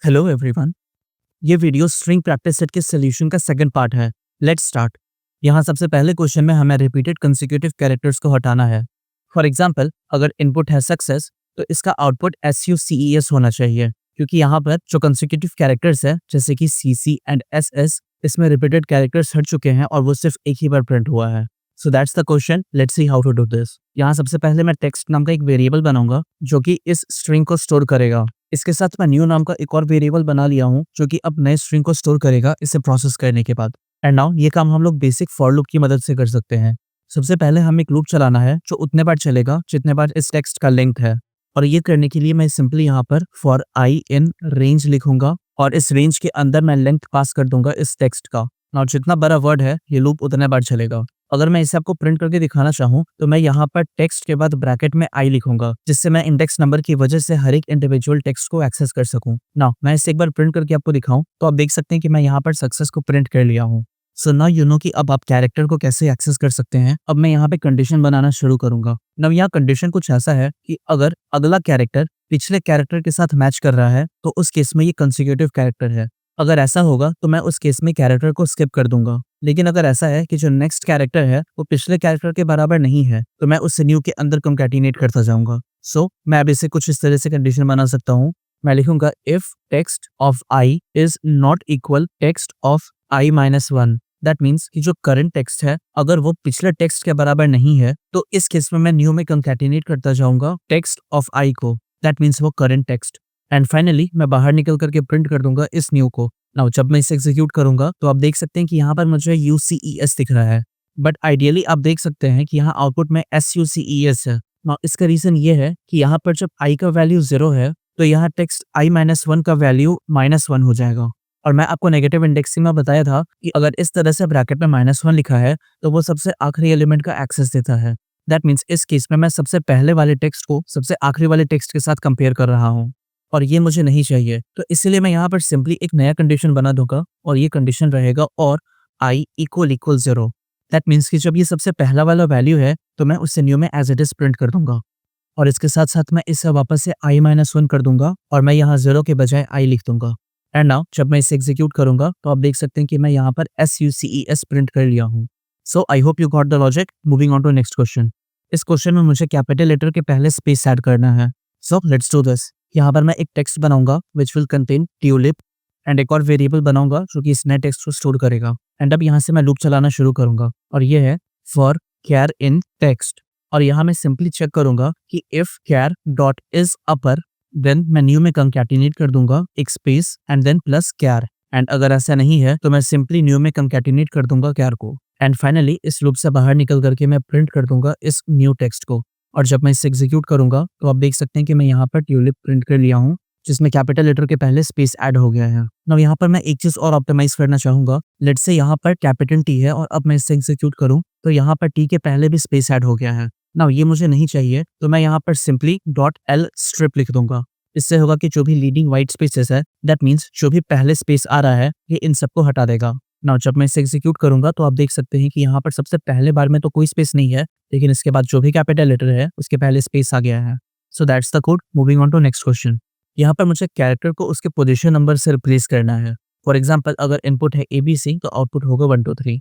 Hello everyone. ये video string practice set के solution का सेकंड पार्ट है। Let's start. यहाँ सबसे पहले क्वेश्चन में हमें रिपीटेड कंसेक्यूटिव कैरेक्टर्स को हटाना है। फॉर एग्जांपल, अगर इनपुट है सक्सेस तो इसका आउटपुट SUCES होना चाहिए, क्योंकि यहाँ पर जो कंसेक्यूटिव कैरेक्टर्स है जैसे कि CC एंड SS, इसमें रिपीटेड कैरेक्टर्स हट चुके हैं और वो सिर्फ एक ही बार प्रिंट हुआ है। So that's the question. Let's see how to do this. यहाँ सबसे पहले मैं टेक्स्ट नाम का एक वेरिएबल बनाऊंगा जो कि इस स्ट्रिंग को स्टोर करेगा। इसके साथ मैं न्यू नाम का एक और वेरिएबल बना लिया हूँ जो कि अब नए स्ट्रिंग को स्टोर करेगा इसे प्रोसेस करने के बाद। एंड नाउ ये काम हम लोग बेसिक फॉर लूप की मदद से कर सकते हैं। सबसे पहले हमें एक लूप चलाना है जो उतने बार चलेगा जितने बार इस टेक्स्ट का लेंथ है। और ये करने के लिए मैं सिंपली यहाँ पर फॉर आई इन रेंज लिखूंगा और इस रेंज के अंदर मैं लेंथ पास कर दूंगा इस टेक्स्ट का। और जितना बड़ा वर्ड है ये लूप उतने बार चलेगा। अगर मैं इसे आपको प्रिंट करके दिखाना चाहूँ तो मैं यहाँ पर टेक्स्ट के बाद ब्रैकेट में आई लिखूंगा, जिससे मैं इंडेक्स नंबर की वजह से हर एक इंडिविजुअल टेक्स्ट को एक्सेस कर सकूं। नाउ मैं इसे एक बार प्रिंट करके आपको दिखाऊं तो आप देख सकते हैं कि मैं यहाँ पर सक्सेस को प्रिंट कर लिया हूँ। सो नाउ यू नो कि अब आप कैरेक्टर को कैसे एक्सेस कर सकते हैं। अब मैं यहाँ पे कंडीशन बनाना शुरू करूंगा। नाउ यहाँ कंडीशन कुछ ऐसा है कि अगर अगला कैरेक्टर पिछले कैरेक्टर के साथ मैच कर रहा है तो उस केस में ये कंसेक्यूटिव कैरेक्टर है। अगर ऐसा होगा तो मैं उस केस में कैरेक्टर को स्किप कर दूंगा। लेकिन अगर ऐसा है कि जो नेक्स्ट कैरेक्टर है वो पिछले कैरेक्टर के बराबर नहीं है तो मैं उस न्यू के अंदर कंकैटिनेट करता जाऊंगा। सो मैं अब इसे कुछ इस तरह से कंडीशन बना सकता हूँ। मैं लिखूंगा if text of I is not equal text of I-1। That means कि जो करंट टेक्स्ट है अगर वो पिछले टेक्स्ट के बराबर नहीं है तो इस केस में मैं न्यू में कंकैटिनेट करता जाऊंगा टेक्स्ट ऑफ आई को। दैट मीन्स वो करंट टेक्स्ट। एंड फाइनली मैं बाहर निकल करके प्रिंट कर दूंगा इस न्यू को। नाउ जब मैं इसे एग्जीक्यूट करूंगा तो आप देख सकते हैं कि यहाँ पर मुझे UCES दिख रहा है, बट आइडियली आप देख सकते हैं कि यहाँ आउटपुट में SUCES है। नाउ इसका रीजन ये है कि यहाँ पर जब i का वैल्यू 0 है तो यहाँ टेक्स्ट I-1 का वैल्यू -1 हो जाएगा। और मैं आपको नेगेटिव इंडेक्सिंग में बताया था कि अगर इस तरह से ब्रैकेट में -1 लिखा है तो वो सबसे आखिरी एलिमेंट का एक्सेस देता है। दैट मीन्स इस केस में मैं सबसे पहले वाले टेक्स्ट को सबसे आखिरी वाले टेक्स्ट के साथ कंपेयर कर रहा हूँ और ये मुझे नहीं चाहिए। तो इसीलिए मैं यहाँ पर सिंपली एक नया कंडीशन बना दूंगा और ये कंडीशन रहेगा और i = 0। दैट मीन्स कि जब ये सबसे पहला वाला वैल्यू है तो मैं उसे न्यू में एज इट इज प्रिंट कर दूंगा और इसके साथ साथ मैं इसे वापस से I-1 कर दूंगा और मैं यहाँ 0 के बजाय i लिख दूंगा। एंड नाउ जब मैं इसे एग्जीक्यूट करूंगा तो आप देख सकते हैं कि मैं यहाँ पर SUCES प्रिंट कर लिया हूँ। So I hope you got the logic. Moving on to next question. इस क्वेश्चन में मुझे कैपिटल लेटर के पहले स्पेस ऐड करना है। So let's do this. यहाँ पर मैं एक टेक्स्ट बनाऊंगा which will contain tulip and एक और वेरिएबल बनाऊंगा जो कि इस नए टेक्स्ट को स्टोर करेगा। एंड अब यहाँ से मैं लूप चलाना शुरू करूंगा और ये है फॉर char इन टेक्स्ट। और यहाँ मैं सिंपली चेक करूंगा कि if char dot is upper then मैं न्यू में कंकैटिनेट कर दूंगा एक space and then plus char। And अगर ऐसा नहीं है तो मैं सिंपली न्यू में कंकैटिनेट कर दूंगा char को। एंड फाइनली इस लूप से बाहर निकल करके मैं प्रिंट कर दूंगा इस न्यू टेक्स्ट को। और जब मैं इसे एग्जीक्यूट करूंगा तो आप देख सकते हैं कि मैं यहाँ पर ट्यूलिप प्रिंट कर लिया हूँ जिसमें कैपिटल लेटर के पहले स्पेस ऐड हो गया है। नाउ यहाँ पर मैं एक चीज और ऑप्टिमाइज करना चाहूंगा। लेट्स से यहाँ पर कैपिटल T है और अब मैं इसे एग्जीक्यूट करूँ तो यहाँ पर T के पहले भी स्पेस ऐड हो गया है। नाउ ये मुझे नहीं चाहिए तो मैं यहाँ पर सिंपली .L स्ट्रिप लिख दूंगा। इससे होगा कि जो भी लीडिंग व्हाइट स्पेसेस है दैट मीन्स जो भी पहले स्पेस आ रहा है ये इन सबको हटा देगा। नाउ जब मैं इसे एग्जीक्यूट करूंगा तो आप देख सकते हैं कि यहाँ पर सबसे पहले बार में तो कोई स्पेस नहीं है, लेकिन इसके बाद जो भी कैपिटल लेटर है उसके पहले स्पेस आ गया है। So that's the code. Moving on to next question. यहाँ पर मुझे कैरेक्टर को उसके पोजीशन नंबर से रिप्लेस करना है। फॉर एग्जांपल, अगर इनपुट है ABC तो आउटपुट होगा 1 2 3।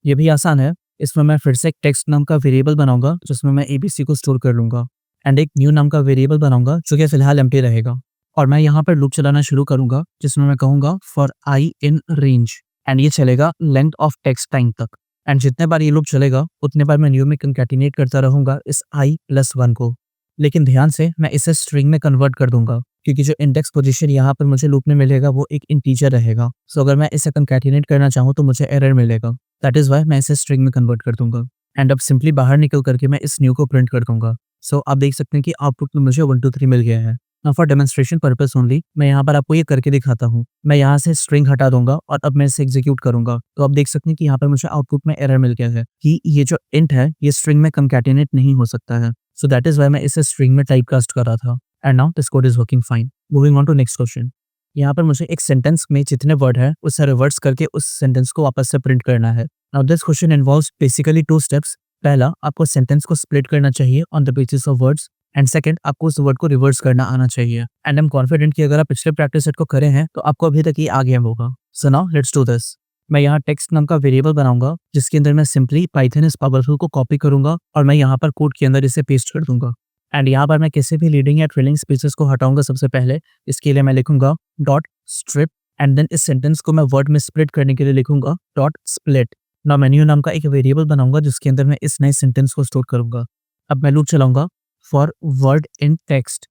ये भी आसान है। इसमें मैं फिर से एक टेक्स्ट नाम का वेरिएबल बनाऊंगा जिसमें मैं ABC को स्टोर कर लूंगा एंड एक न्यू नाम का वेरिएबल बनाऊंगा जो कि फिलहाल एम्प्टी रहेगा। और मैं यहाँ पर लूप चलाना शुरू करूंगा जिसमें मैं कहूंगा for I in range and ये चलेगा लेंथ ऑफ टेक्स्ट टाइम तक। एंड जितने बार ये लूप चलेगा उतने बार मैं न्यू में कंकैटिनेट करता रहूंगा इस I+1 को। लेकिन ध्यान से मैं इसे स्ट्रिंग में कन्वर्ट कर दूंगा क्योंकि जो इंडेक्स पोजीशन यहाँ पर मुझे लूप में मिलेगा वो एक इंटीजर रहेगा। सो अगर मैं इसे कंकैटिनेट करना चाहूँ तो मुझे एरर मिलेगा। दैट इज वाई मैं इसे स्ट्रिंग में कन्वर्ट कर दूंगा। एंड अब सिंपली बाहर निकल करके मैं इस न्यू को प्रिंट कर दूंगा। सो आप देख सकते हैं कि आउटपुट में मुझे 1 2 3 मिल गया है। Now for demonstration purpose only मैं यहाँ पर आपको ये करके दिखाता हूँ। मैं यहाँ से स्ट्रिंग हटा दूंगा और अब मैं इसे एग्जीक्यूट करूंगा तो आप देख सकते हैं कि यहाँ पर मुझे आउटपुट में एरर मिल गया है कि ये जो इंट है ये स्ट्रिंग में कंकैटिनेट नहीं हो सकता है। सो दैट इज वाई मैं इसे स्ट्रिंग में टाइप कास्ट कर रहा था। And now this code is working fine. Moving on to next question. यहाँ पर मुझे एक सेंटेंस में जितने वर्ड है उसे रिवर्स करके उस सेंटेंस को वापस से प्रिंट करना है। Now this question involves basically 2 steps. पहला, आपको सेंटेंस को स्प्लिट करना चाहिए on the basis of words and second, आपको उस वर्ड को रिवर्स करना आना चाहिए। एंड आई एम कॉन्फिडेंट कि अगर आप पिछले प्रैक्टिस सेट को करे हैं तो आपको अभी तक ये आ गया होगा। So now let's do this. मैं यहाँ टेक्स्ट नाम का वेरिएबल बनाऊंगा जिसके अंदर मैं सिंपली पाइथन इज पावरफुल को कॉपी करूंगा और मैं यहाँ पर कोड के अंदर इसे पेस्ट कर दूंगा। एंड यहाँ पर मैं किसी भी लीडिंग या ट्रेलिंग स्पेसेस को हटाऊंगा सबसे पहले। इसके लिए मैं लिखूंगा डॉट स्ट्रिप एंड देन इस सेंटेंस को मैं वर्ड में स्प्लिट करने के लिए लिखूंगा डॉट स्प्लिट। नाउ मैं न्यू नाम का एक वेरिएबल बनाऊंगा जिसके अंदर मैं इस नए सेंटेंस को स्टोर करूंगा। अब मैं लूप चलाऊंगा फॉर वर्ड इन टेक्स्ट।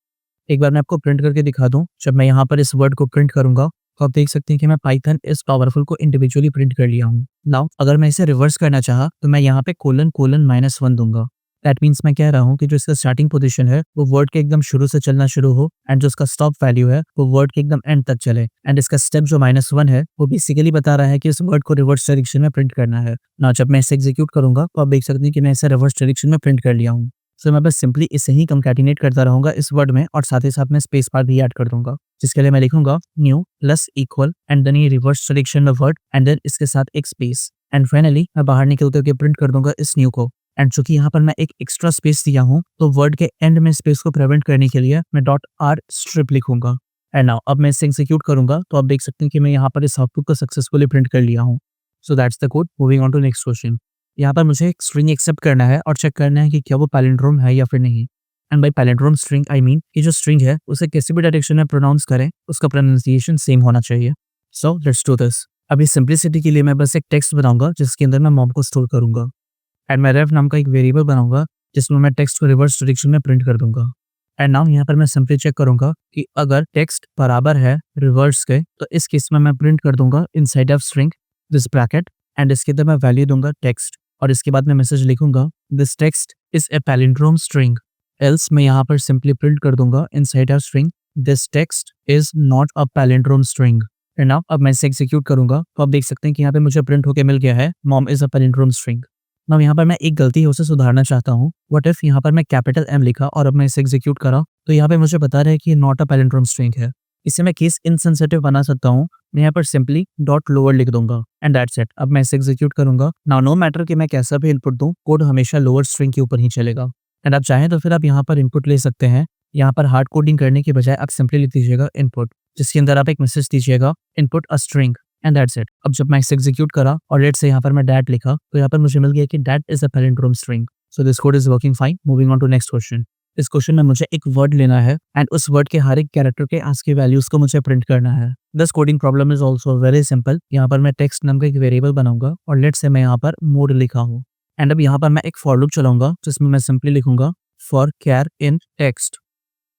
एक बार मैं आपको प्रिंट करके दिखा दूं। जब मैं यहाँ पर इस वर्ड को प्रिंट करूंगा तो आप देख सकते हैं कि मैं पाइथन इज पावरफुल को इंडिविजुअली प्रिंट कर लिया हूँ। नाउ अगर मैं इसे रिवर्स करना चाहा तो मैं यहाँ पे कोलन कोलन -1 दूंगा। दैट मीन्स मैं कह रहा हूँ कि जो इसका स्टार्टिंग पोजीशन है वो वर्ड के एकदम शुरू से चलना शुरू हो एंड जो इसका स्टॉप वैल्यू है वो वर्ड के एकदम एंड तक चले। एंड इसका स्टेप जो -1 है वो बेसिकली बता रहा है कि इस वर्ड को रिवर्स डायरेक्शन में प्रिंट करना है। ना जब मैं इसे एग्जीक्यूट करूंगा तो आप देख सकते हैं कि मैं इसे रिवर्स डायरेक्शन में प्रिंट कर लिया हूँ। सो मैं बस सिंपली इसे ही कंकैटिनेट करता रहूंगा इस वर्ड में और साथ ही साथ मैं स्पेस बार भी ऐड कर दूंगा, जिसके लिए मैं लिखूंगा new plus equal and then ये रिवर्स डायरेक्शन में वर्ड एंड देन इसके साथ एक स्पेस। एंड फाइनली मैं बाहर निकलते हुए प्रिंट कर दूंगा इस न्यू को। एंड चूंकि यहाँ पर मैं एक एक्स्ट्रा स्पेस दिया हूँ तो वर्ड के एंड में स्पेस को प्रिवेंट करने के लिए मैं डॉट आर स्ट्रिप लिखूंगा। एंड नाउ अब मैं इसे एग्जीक्यूट करूंगा तो आप देख सकते हैं कि मैं यहाँ पर इस आउटपुट को सक्सेसफुली प्रिंट कर लिया हूँ। So that's the code. Moving on to next question. यहाँ पर मुझे एक स्ट्रिंग एक्सेप्ट करना है और चेक करना है कि क्या वो पैलिंड्रोम है या फिर नहीं। And by palindrome string I mean कि जो स्ट्रिंग है उसे किसी भी डायरेक्शन में प्रोनाउंस करें उसका प्रोनाउंसिएशन सेम होना चाहिए। So let's do this. अभी सिंप्लिसिटी के लिए मैं बस एक टेक्स्ट बनाऊंगा जिसके अंदर मैं मॉम को स्टोर करूंगा। एंड मैं रेफ नाम का एक वेरिएबल बनाऊंगा जिसमें मैं टेक्स्ट को रिवर्स डायरेक्शन में प्रिंट कर दूंगा। एंड नाउ यहाँ पर मैं सिंपली चेक करूंगा कि अगर टेक्स्ट बराबर है रिवर्स के तो इस केस में मैं प्रिंट कर दूंगा inside of string this bracket and इसके अंदर मैं वैल्यू दूंगा टेक्स्ट और इसके बाद मैं मैसेज लिखूंगा this text is a palindrome string. Else मैं यहाँ पर सिंपली प्रिंट कर दूंगा inside of string this text is not a palindrome string. And now अब मैं इसे एग्जीक्यूट करूंगा तो आप देख सकते हैं कि यहाँ पे मुझे प्रिंट होके मिल गया है mom is a palindrome string. Now यहाँ पर मैं एक गलती है उसे सुधारना चाहता हूँ। व्हाट इफ यहाँ पर मैं कैपिटल एम लिखा और अब मैं इसे एग्जीक्यूट करा तो यहाँ पे मुझे बता रहा है कि ये नॉट अ पैलिंड्रोम स्ट्रिंग है। इसे मैं केस इनसेंसिटिव बना सकता हूँ। मैं यहाँ पर सिंपली डॉट लोअर लिख दूंगा एंड दैट्स इट। अब मैं इसे एग्जीक्यूट करूंगा। नाउ नो मैटर कि मैं कैसा भी इनपुट दूं कोड हमेशा लोअर स्ट्रिंग के ऊपर ही चलेगा। एंड आप चाहें तो फिर आप यहाँ पर इनपुट ले सकते हैं। यहाँ पर हार्ड कोडिंग करने के बजाय आप सिंपली लिख दीजिएगा इनपुट, जिसके अंदर आप एक मैसेज दीजिएगा input a string and that's it. अब जब मैं इसे एग्जीक्यूट करा और लेट्स से यहाँ पर मैं डैट लिखा तो यहाँ पर मुझे मिल गया कि that is a palindrome string. So this code is working fine. Moving on to next question. इस क्वेश्चन में मुझे एक वर्ड लेना है एंड उस वर्ड के हर एक कैरेक्टर के आस्की वैल्यूज को मुझे प्रिंट करना है। This coding problem is also very simple. यहाँ पर मैं टेक्स्ट नाम का एक वेरिएबल बनाऊंगा और लेट्स से मैं यहाँ पर मोड लिखा हूँ। एंड अब यहाँ पर मैं एक फॉर लूप चलाऊंगा जिसमें मैं सिंपली लिखूंगा फॉर कैर इन टेक्स्ट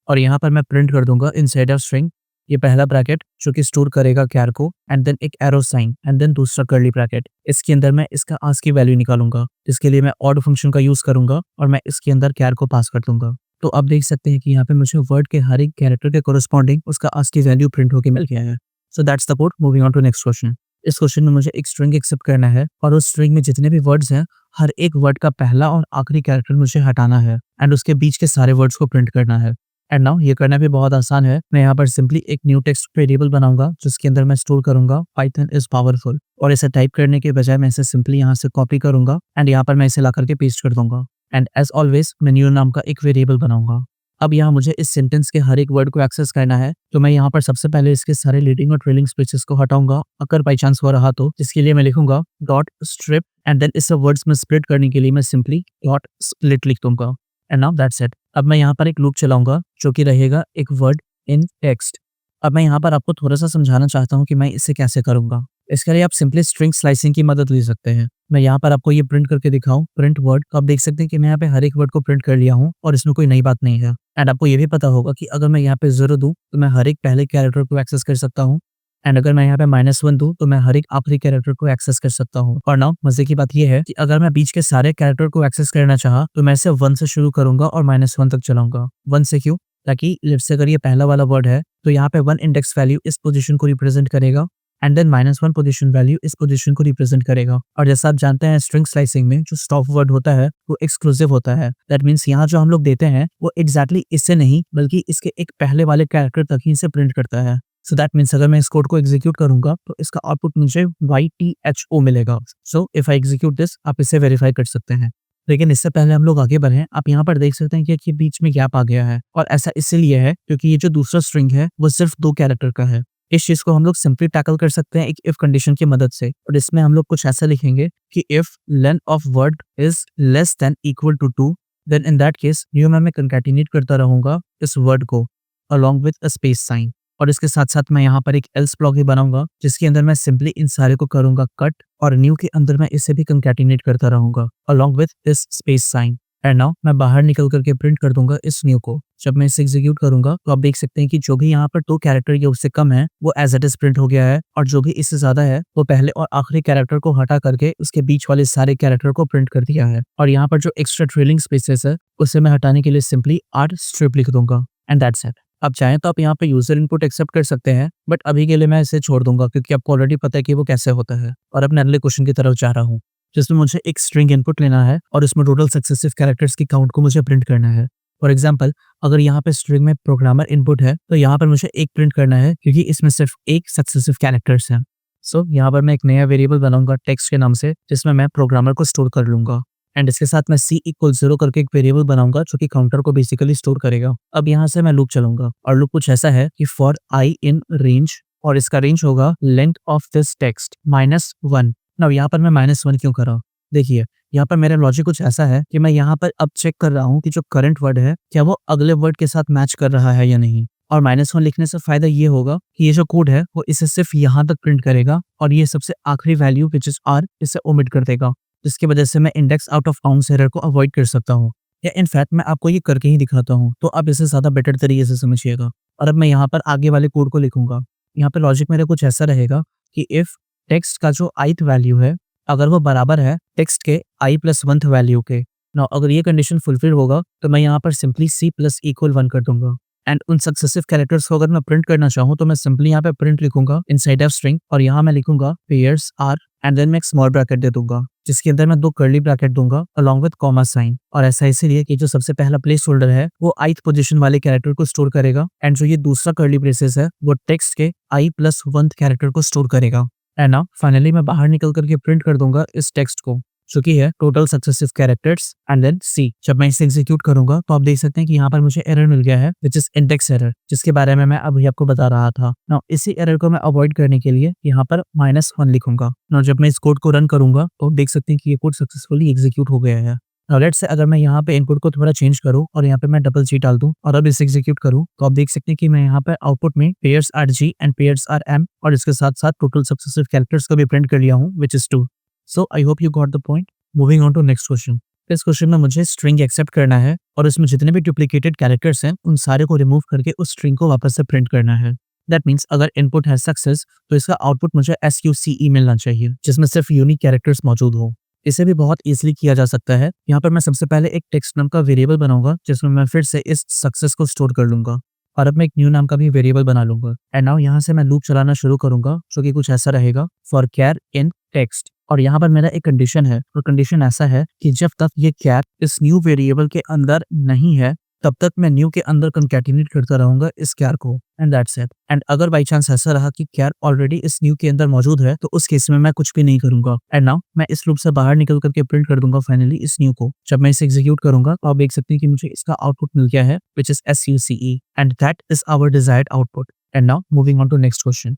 और यहाँ पर मैं प्रिंट कर दूंगा इनसाइड ऑफ स्ट्रिंग ये पहला ब्रैकेट जो कि स्टोर करेगा कैर को एंड देन एक एरो साइन एंड देन दूसरा कर्ली ब्रैकेट। इसके अंदर मैं इसका आस्की वैल्यू निकालूंगा जिसके लिए मैं ऑड फंक्शन का यूज करूंगा और मैं इसके अंदर कैर को पास कर दूंगा। तो आप देख सकते हैं कि यहाँ पे मुझे वर्ड के हर एक कैरेक्टर के कोरस्पॉन्डिंग उसका आस्की वैल्यू प्रिंट होकर मिल गया है। So that's the code. Moving on to next question. इस क्वेश्चन में मुझे एक स्ट्रिंग एक्सेप्ट करना है और उस स्ट्रिंग में जितने भी वर्ड्स हैं हर एक वर्ड का पहला और आखिरी कैरेक्टर मुझे हटाना है एंड उसके बीच के सारे वर्ड्स को प्रिंट करना है। एंड नाउ ये करना भी बहुत आसान है। मैं यहाँ पर सिंपली एक न्यू टेक्स्ट वेरिएबल बनाऊंगा जिसके अंदर मैं स्टोर करूंगा पाइथन इज पावरफुल और इसे टाइप करने के बजाय मैं इसे सिंपली यहाँ से कॉपी करूंगा एंड यहाँ पर मैं इसे ला करके पेस्ट कर दूंगा। एंड एज ऑलवेज मैं न्यू नाम का एक वेरिएबल बनाऊंगा। अब यहाँ मुझे इस सेंटेंस के हर एक वर्ड को एक्सेस करना है तो मैं यहाँ पर सबसे पहले इसके सारे लीडिंग और ट्रेलिंग स्पेसेस को हटाऊंगा अगर बाई चांस हो रहा तो, जिसके लिए मैं लिखूंगा डॉट स्ट्रिप एंड देन इस वर्ड्स में स्प्लिट करने के लिए मैं सिंपली डॉट स्प्लिट लिख दूंगा। And now that's it. अब मैं यहाँ पर एक लूप चलाऊंगा जो कि रहेगा एक वर्ड इन टेक्स्ट। अब मैं यहाँ पर आपको थोड़ा सा समझाना चाहता हूँ कि मैं इसे कैसे करूंगा। इसके लिए आप सिंपली स्ट्रिंग स्लाइसिंग की मदद ले सकते हैं। मैं यहाँ पर आपको ये प्रिंट करके दिखाऊं प्रिंट वर्ड, तो आप देख सकते हैं कि मैं यहाँ पे हर एक वर्ड को प्रिंट कर लिया हूँ और इसमें कोई नई बात नहीं है। एंड आपको ये भी पता होगा कि अगर मैं यहाँ पे 0 दूं तो मैं हर एक पहले कैरेक्टर को एक्सेस कर सकता हूँ एंड अगर मैं यहाँ पे -1 दूं तो मैं हर एक आखिरी कैरेक्टर को एक्सेस कर सकता हूँ। और नाउ मजे की बात यह है कि अगर मैं बीच के सारे कैरेक्टर को एक्सेस करना चाहा तो मैं इसे 1 से शुरू करूंगा और -1 तक चलाऊंगा। 1 से क्यों? ताकि लेट्स से अगर ये पहला वाला वर्ड है तो यहाँ पे 1 इंडेक्स वैल्यू इस पोजीशन को रिप्रेजेंट करेगा एंड देन -1 पोजीशन वैल्यू इस पोजीशन को रिप्रेजेंट करेगा। और जैसा आप जानते हैं स्ट्रिंग स्लाइसिंग में जो स्टॉप वर्ड होता है वो एक्सक्लूसिव होता है। दैट मीन्स यहाँ जो हम लोग देते हैं वो एग्जैक्टली इससे नहीं बल्कि इसके एक पहले वाले कैरेक्टर तक ही इसे प्रिंट करता है। सो दैट मीन्स अगर मैं इस कोड को एग्जीक्यूट करूंगा तो इसका आउटपुट मुझे YTHO मिलेगा। So if I execute this, आप इसे वेरीफाई कर सकते हैं। लेकिन इससे पहले हम लोग आगे बढ़ें, आप यहाँ पर देख सकते हैं कि बीच में गैप आ गया है और ऐसा इसीलिए है क्योंकि ये जो दूसरा स्ट्रिंग है वो सिर्फ 2 कैरेक्टर का है। इस चीज़ को हम लोग सिंपली टैकल कर सकते हैं एक इफ कंडीशन की मदद से और इसमें हम लोग कुछ ऐसा लिखेंगे कि if length of word is less than equal to 2 then in that case new में मैं कंकैटिनेट करता रहूँगा इस वर्ड को along with a space sign और इसके साथ-साथ मैं यहाँ पर एक एल्स ब्लॉक भी बनाऊँगा जिसके अंदर मैं सिंपली इन सारे को करूँगा कट और न्यू के अंदर मैं इसे भी कंकैटिनेट करता रहूँगा along with this space sign and now मैं बाहर निकल करके प्रिंट कर दूँगा इस न्यू को। जब मैं इसे एग्जीक्यूट करूँगा तो आप देख सकते हैं कि जो भी यहाँ पर 2 कैरेक्टर या उससे कम है वो एज़ इट इज़ प्रिंट हो गया है और जो भी इससे ज़्यादा है वो पहले और आखिरी कैरेक्टर को हटा करके उसके बीच वाले सारे कैरेक्टर को प्रिंट कर दिया है और यहाँ पर जो एक्स्ट्रा ट्रेलिंग स्पेसेस है उसे मैं हटाने के लिए सिंपली आर स्ट्रिप लिख दूँगा एंड दैट्स इट। आप चाहें तो आप यहाँ पे यूजर इनपुट एक्सेप्ट कर सकते हैं बट अभी के लिए मैं इसे छोड़ दूंगा क्योंकि आपको ऑलरेडी पता है कि वो कैसे होता है और अब मैं अगले क्वेश्चन की तरफ जा रहा हूँ जिसमें मुझे एक स्ट्रिंग इनपुट लेना है और इसमें टोटल सक्सेसिव कैरेक्टर्स की काउंट को मुझे प्रिंट करना है। फॉर एग्जाम्पल अगर यहाँ पे स्ट्रिंग में प्रोग्रामर इनपुट है तो यहाँ पर मुझे एक प्रिंट करना है क्योंकि इसमें सिर्फ एक सक्सेसिव कैरेक्टर्स है। सो यहाँ पर मैं एक नया वेरिएबल बनाऊंगा टेक्स्ट के नाम से जिसमें मैं प्रोग्रामर को स्टोर कर लूंगा एंड इसके साथ मैं c इक्वल 0 करके एक वेरिएबल बनाऊंगा जो कि काउंटर को बेसिकली स्टोर करेगा। अब यहाँ से मैं लूप चलाऊंगा और लूप कुछ ऐसा है कि फॉर i इन रेंज और इसका रेंज होगा length of this text -1। Now यहाँ पर मैं -1 क्यों कर रहा हूँ, देखिए यहाँ पर मेरा लॉजिक कुछ ऐसा है कि मैं यहाँ पर अब चेक कर रहा हूँ कि जो करंट वर्ड है क्या वो अगले वर्ड के साथ मैच कर रहा है या नहीं और -1 लिखने से फायदा ये होगा कि ये जो कोड है वो इसे सिर्फ यहाँ तक प्रिंट करेगा और ये सबसे आखिरी वैल्यू विच इज r इसे ओमिट कर देगा जिसकी वजह से मैं index out of bounds error को अवॉइड कर सकता हूँ या इनफैक्ट मैं आपको ये करके ही दिखाता हूँ तो आप इसे ज़्यादा बेटर तरीके से समझिएगा। और अब मैं यहाँ पर आगे वाले कोड को लिखूंगा। यहाँ पे लॉजिक मेरा कुछ ऐसा रहेगा कि इफ टेक्स्ट का जो ith वैल्यू है अगर वो बराबर है टेक्स्ट के i+1th वैल्यू के, नाउ अगर ये कंडीशन फुलफिल होगा तो मैं यहाँ पर सिंपली c+=1 कर दूंगा एंड उन सक्सेसिव कैरेक्टर्स को अगर मैं प्रिंट करना चाहूँ तो मैं सिंपली यहाँ पे प्रिंट लिखूंगा इनसाइड ऑफ स्ट्रिंग और यहाँ मैं लिखूंगा पेयर्स आर एंड देन मैं एक स्मॉल ब्रैकेट दे दूंगा जिसके अंदर मैं 2 कर्ली ब्रैकेट दूंगा अलोंग विद कॉमा साइन और ऐसा इसीलिए कि जो सबसे पहला प्लेस होल्डर है वो ith पोजीशन वाले कैरेक्टर को स्टोर करेगा एंड जो ये दूसरा कर्ली ब्रेसेस है वो टेक्स्ट के i+1th कैरेक्टर को स्टोर करेगा एंड नाउ फाइनली मैं बाहर निकल करके प्रिंट कर दूंगा इस टेक्स्ट को जो कि है total successive characters and then C. जब मैं इसे एग्जीक्यूट करूंगा तो आप देख सकते हैं कि यहाँ पर मुझे एरर मिल गया है विच इज इंडेक्स एरर जिसके बारे में मैं अभी आपको बता रहा था। नाउ इसी एरर को मैं अवॉइड करने के लिए यहाँ पर -1 लिखूंगा। नाउ जब मैं इस कोड को रन करूंगा तो देख सकते हैं कि ये कोड सक्सेसफुली एग्जीक्यूट हो गया है। नाउ लेट्स से अगर मैं यहाँ पे इनपुट को थोड़ा चेंज करूँ और यहाँ पे मैं डबल जी डाल दूँ और अब इसे एग्जीक्यूट करूँ तो आप देख सकते हैं कि मैं यहाँ पर आउटपुट में pairs R G and pairs R M और इसके साथ साथ टोटल सक्सेसिव कैरेक्टर्स को भी प्रिंट कर लिया हूँ which is 2। So I hope you got the point. Moving on to next question. इस क्वेश्चन में मुझे स्ट्रिंग एक्सेप्ट करना है और इसमें जितने भी डुप्लीकेटेड कैरेक्टर्स हैं उन सारे को रिमूव करके उस स्ट्रिंग को वापस से प्रिंट करना है। दैट मीन्स अगर इनपुट है सक्सेस तो इसका आउटपुट मुझे SUCE मिलना चाहिए जिसमें सिर्फ यूनिक कैरेक्टर्स मौजूद हो। इसे भी बहुत इजीली किया जा सकता है। यहाँ पर मैं सबसे पहले एक टेक्स्ट नाम का वेरिएबल बनाऊंगा जिसमें मैं फिर से इस सक्सेस को स्टोर कर लूंगा और अब मैं एक न्यू नाम का भी वेरिएबल बना लूंगा एंड नाउ यहाँ से मैं लूप चलाना शुरू करूंगा जो कि कुछ ऐसा रहेगा फॉर कैर इन टेक्स्ट और यहाँ पर मेरा एक कंडीशन है और कंडीशन ऐसा है कि जब तक ये कैर इस न्यू वेरिएबल के अंदर नहीं है तब तक मैं न्यू के अंदर कंकैटिनेट करता रहूंगा इस कैर को एंड दैट्स इट। एंड अगर बाई चांस ऐसा रहा कि कैर ऑलरेडी इस न्यू के अंदर मौजूद है तो उस केस में मैं कुछ भी नहीं करूंगा एंड नाउ मैं इस लूप से बाहर निकल करके प्रिंट कर दूंगा फाइनली इस न्यू को। जब मैं इसे एग्जीक्यूट करूंगा तो आप देख सकते हैं कि मुझे इसका आउटपुट मिल गया है which is SUCE and that is our desired output. And now moving on to next question.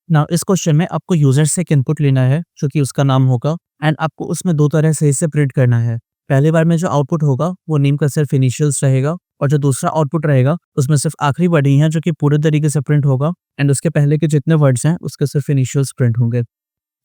Now इस क्वेश्चन में आपको यूजर से एक इनपुट लेना है जो कि उसका नाम होगा एंड आपको उसमें 2 तरह से इसे प्रिंट करना है। पहली बार में जो आउटपुट होगा वो नेम का सिर्फ इनिशियल्स रहेगा और जो दूसरा आउटपुट रहेगा उसमें सिर्फ आखिरी वर्ड ही है जो कि पूरे तरीके से प्रिंट होगा एंड उसके पहले के जितने वर्ड्स हैं उसके सिर्फ इनिशियल्स प्रिंट होंगे।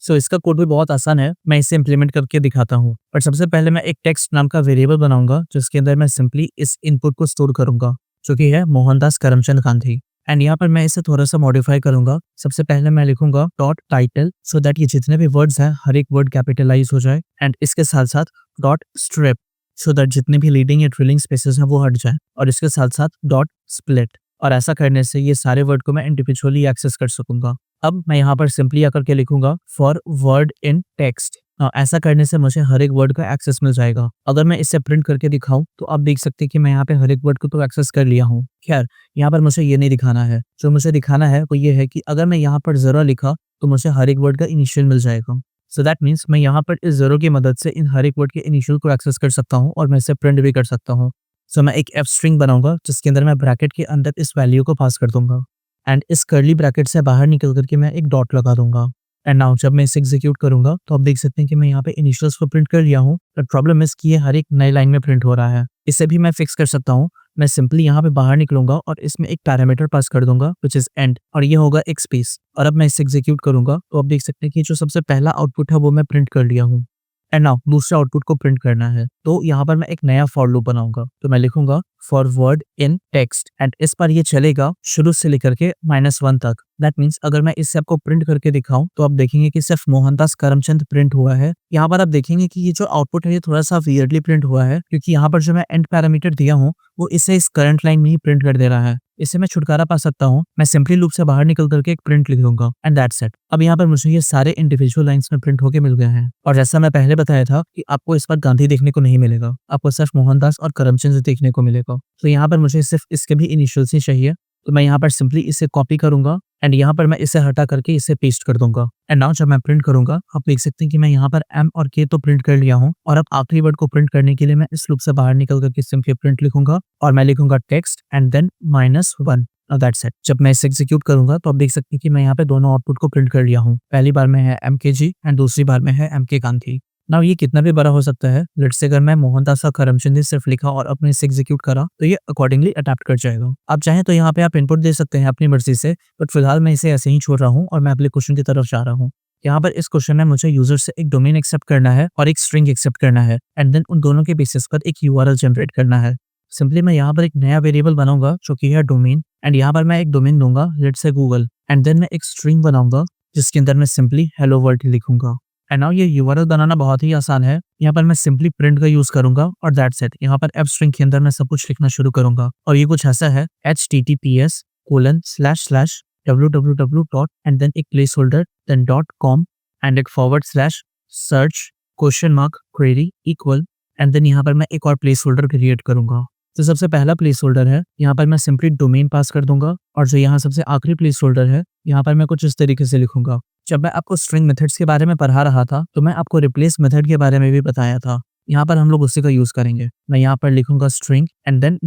सो इसका कोड भी बहुत आसान है, मैं इसे इम्प्लीमेंट करके दिखाता हूँ। पर सबसे पहले मैं एक टेक्स्ट नाम का वेरिएबल बनाऊंगा जिसके अंदर मैं सिंपली इस इनपुट को स्टोर करूंगा जो कि है मोहनदास करमचंद गांधी एंड यहाँ पर मैं इसे थोड़ा सा मॉडिफाई करूंगा। सबसे पहले मैं लिखूंगा डॉट टाइटल सो दैट ये जितने भी वर्ड्स हैं हर एक वर्ड कैपिटलाइज हो जाए एंड इसके साथ साथ डॉट स्ट्रिप सो दैट जितने भी लीडिंग या ट्रेलिंग स्पेसेस हैं वो हट जाए और इसके साथ साथ डॉट स्प्लिट और ऐसा करने से ये सारे वर्ड को मैं इंडिविजुअली एक्सेस कर सकूंगा। अब मैं यहाँ पर सिंपली आकर के लिखूंगा फॉर वर्ड इन टेक्स्ट। ऐसा करने से मुझे हर एक वर्ड का एक्सेस मिल जाएगा। अगर मैं इसे प्रिंट करके दिखाऊं तो आप देख सकते हैं कि मैं यहाँ पे हर एक वर्ड को तो एक्सेस कर लिया हूँ। खैर यहाँ पर मुझे ये नहीं दिखाना है, जो मुझे दिखाना है वो ये है कि अगर मैं यहाँ पर जरा लिखा तो मुझे हर एक वर्ड का इनिशियल मिल जाएगा। सो दैट मीन्स मैं यहाँ पर इस ज़ीरो की मदद से इन हर एक वर्ड के इनिशियल को एक्सेस कर सकता हूँ और मैं इसे प्रिंट भी कर सकता हूँ। सो मैं एक एफ स्ट्रिंग बनाऊंगा जिसके अंदर मैं ब्रैकेट के अंदर इस वैल्यू को पास कर दूंगा एंड इस कर्ली ब्रैकेट से बाहर निकल करके मैं एक डॉट लगा दूंगा। एंड नाउ जब मैं इसे एग्जीक्यूट करूंगा तो आप देख सकते हैं कि मैं यहाँ पे इनिशियल्स को प्रिंट कर लिया हूँ, बट प्रॉब्लम इस कि ये हर एक नई लाइन में प्रिंट हो रहा है। इसे भी मैं फिक्स कर सकता हूँ। मैं सिंपली यहाँ पे बाहर निकलूंगा और इसमें एक पैरामीटर पास कर दूंगा विच इज एंड, और ये होगा एक स्पेस। और अब मैं इसे एग्जीक्यूट करूंगा तो आप देख सकते हैं कि जो सबसे पहला आउटपुट है वो मैं प्रिंट कर लिया हूँ। एंड नाउ दूसरे आउटपुट को प्रिंट करना है तो यहाँ पर मैं एक नया फॉर लूप बनाऊंगा। तो मैं लिखूंगा फॉरवर्ड इन टेक्स्ट एंड इस पर ये चलेगा शुरू से लेकर के -1 तक। दैट मीन्स अगर मैं इससे आपको प्रिंट करके दिखाऊं तो आप देखेंगे कि सिर्फ मोहनदास करमचंद प्रिंट हुआ है। यहाँ पर आप देखेंगे कि ये जो आउटपुट है ये थोड़ा सा वियर्डली प्रिंट हुआ है क्योंकि यहाँ पर जो मैं एंड पैरामीटर दिया हूँ वो इसे इस करंट लाइन में ही प्रिंट कर दे रहा है। इससे मैं छुटकारा पा सकता हूँ। मैं सिंपली लूप से बाहर निकल करके एक प्रिंट लिख दूंगा एंड दैट्स इट। अब यहाँ पर मुझे ये सारे इंडिविजुअल लाइंस में प्रिंट होके मिल गए हैं। और जैसा मैं पहले बताया था कि आपको इस पर गांधी देखने को नहीं मिलेगा, आपको सिर्फ मोहनदास और करमचंद देखने को मिलेगा। तो यहाँ पर मुझे सिर्फ इसके भी इनिशियल्स ही चाहिए। तो मैं यहाँ पर सिंपली इसे कॉपी करूंगा एंड यहाँ पर मैं इसे हटा करके इसे पेस्ट कर दूंगा। एंड नाउ जब मैं प्रिंट करूंगा आप देख सकते हैं कि मैं यहाँ पर एम और के तो प्रिंट कर लिया हूँ, और अब आखिरी वर्ड को प्रिंट करने के लिए मैं इस लूप से बाहर निकल करके सिंपली प्रिंट लिखूंगा और मैं लिखूंगा text and then -1। That's it. जब मैं इसे एग्जीक्यूट करूंगा तो आप देख सकते हैं कि मैं यहाँ पे दोनों आउटपुट को प्रिंट कर लिया हूँ। पहली बार में है MKG एंड दूसरी बार में है MK गांधी। नाउ ये कितना भी बड़ा हो सकता है। लेट्स से अगर मैं मोहनदास और करमचंद ने सिर्फ लिखा और अपने इसे एग्जीक्यूट करा तो ये अकॉर्डिंगली अडैप्ट कर जाएगा। आप चाहें तो यहाँ पे आप इनपुट दे सकते हैं अपनी मर्जी से, बट फिलहाल मैं इसे ऐसे ही छोड़ रहा हूँ और मैं अगले क्वेश्चन की तरफ जा रहा हूँ। यहाँ पर इस क्वेश्चन में मुझे यूजर से एक डोमेन एक्सेप्ट करना है और एक स्ट्रिंग एक्सेप्ट करना है एंड देन उन दोनों के बेसिस पर एक URL जनरेट करना है। सिंपली मैं यहाँ पर एक नया वेरिएबल बनाऊंगा जो कि है डोमेन एंड यहाँ पर मैं एक डोमेन दूंगा let's say Google and then मैं एक स्ट्रिंग बनाऊंगा जिसके अंदर मैं सिंपली हेलो वर्ल्ड लिखूंगा। एंड नाउ ये URL बनाना बहुत ही आसान है। यहाँ पर मैं सिंपली प्रिंट का यूज करूंगा और दैट्स इट। यहाँ पर एफ स्ट्रिंग के अंदर मैं सब कुछ लिखना शुरू करूंगा और ये कुछ ऐसा है https://www. एंड देन एक placeholder then .com and एक /search query equal and then यहाँ पर मैं एक और प्लेस होल्डर क्रिएट करूंगा। तो सबसे पहला प्लेस होल्डर है, यहाँ पर मैं सिंपली डोमेन पास कर दूंगा और जो यहाँ सबसे आखिरी प्लेस होल्डर है यहाँ पर मैं कुछ इस तरीके से लिखूंगा। जब मैं आपको स्ट्रिंग मेथड्स के बारे में पढ़ा रहा था तो मैं आपको रिप्लेस मेथड के बारे में भी बताया था। यहाँ पर हम लोग उसी का यूज करेंगे। मैं यहाँ पर लिखूंगा string and then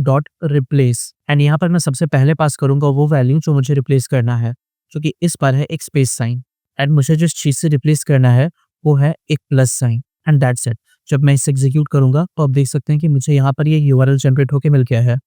.replace and यहाँ पर मैं सबसे पहले पास करूंगा वो वैल्यू जो मुझे रिप्लेस करना है, जो कि इस पर है एक स्पेस साइन एंड मुझे जिस चीज से रिप्लेस करना है वो है एक plus sign and that's it. जब मैं इसे एग्जीक्यूट करूंगा तो आप देख सकते हैं कि मुझे यहाँ पर ये URL जनरेट होके मिल गया है।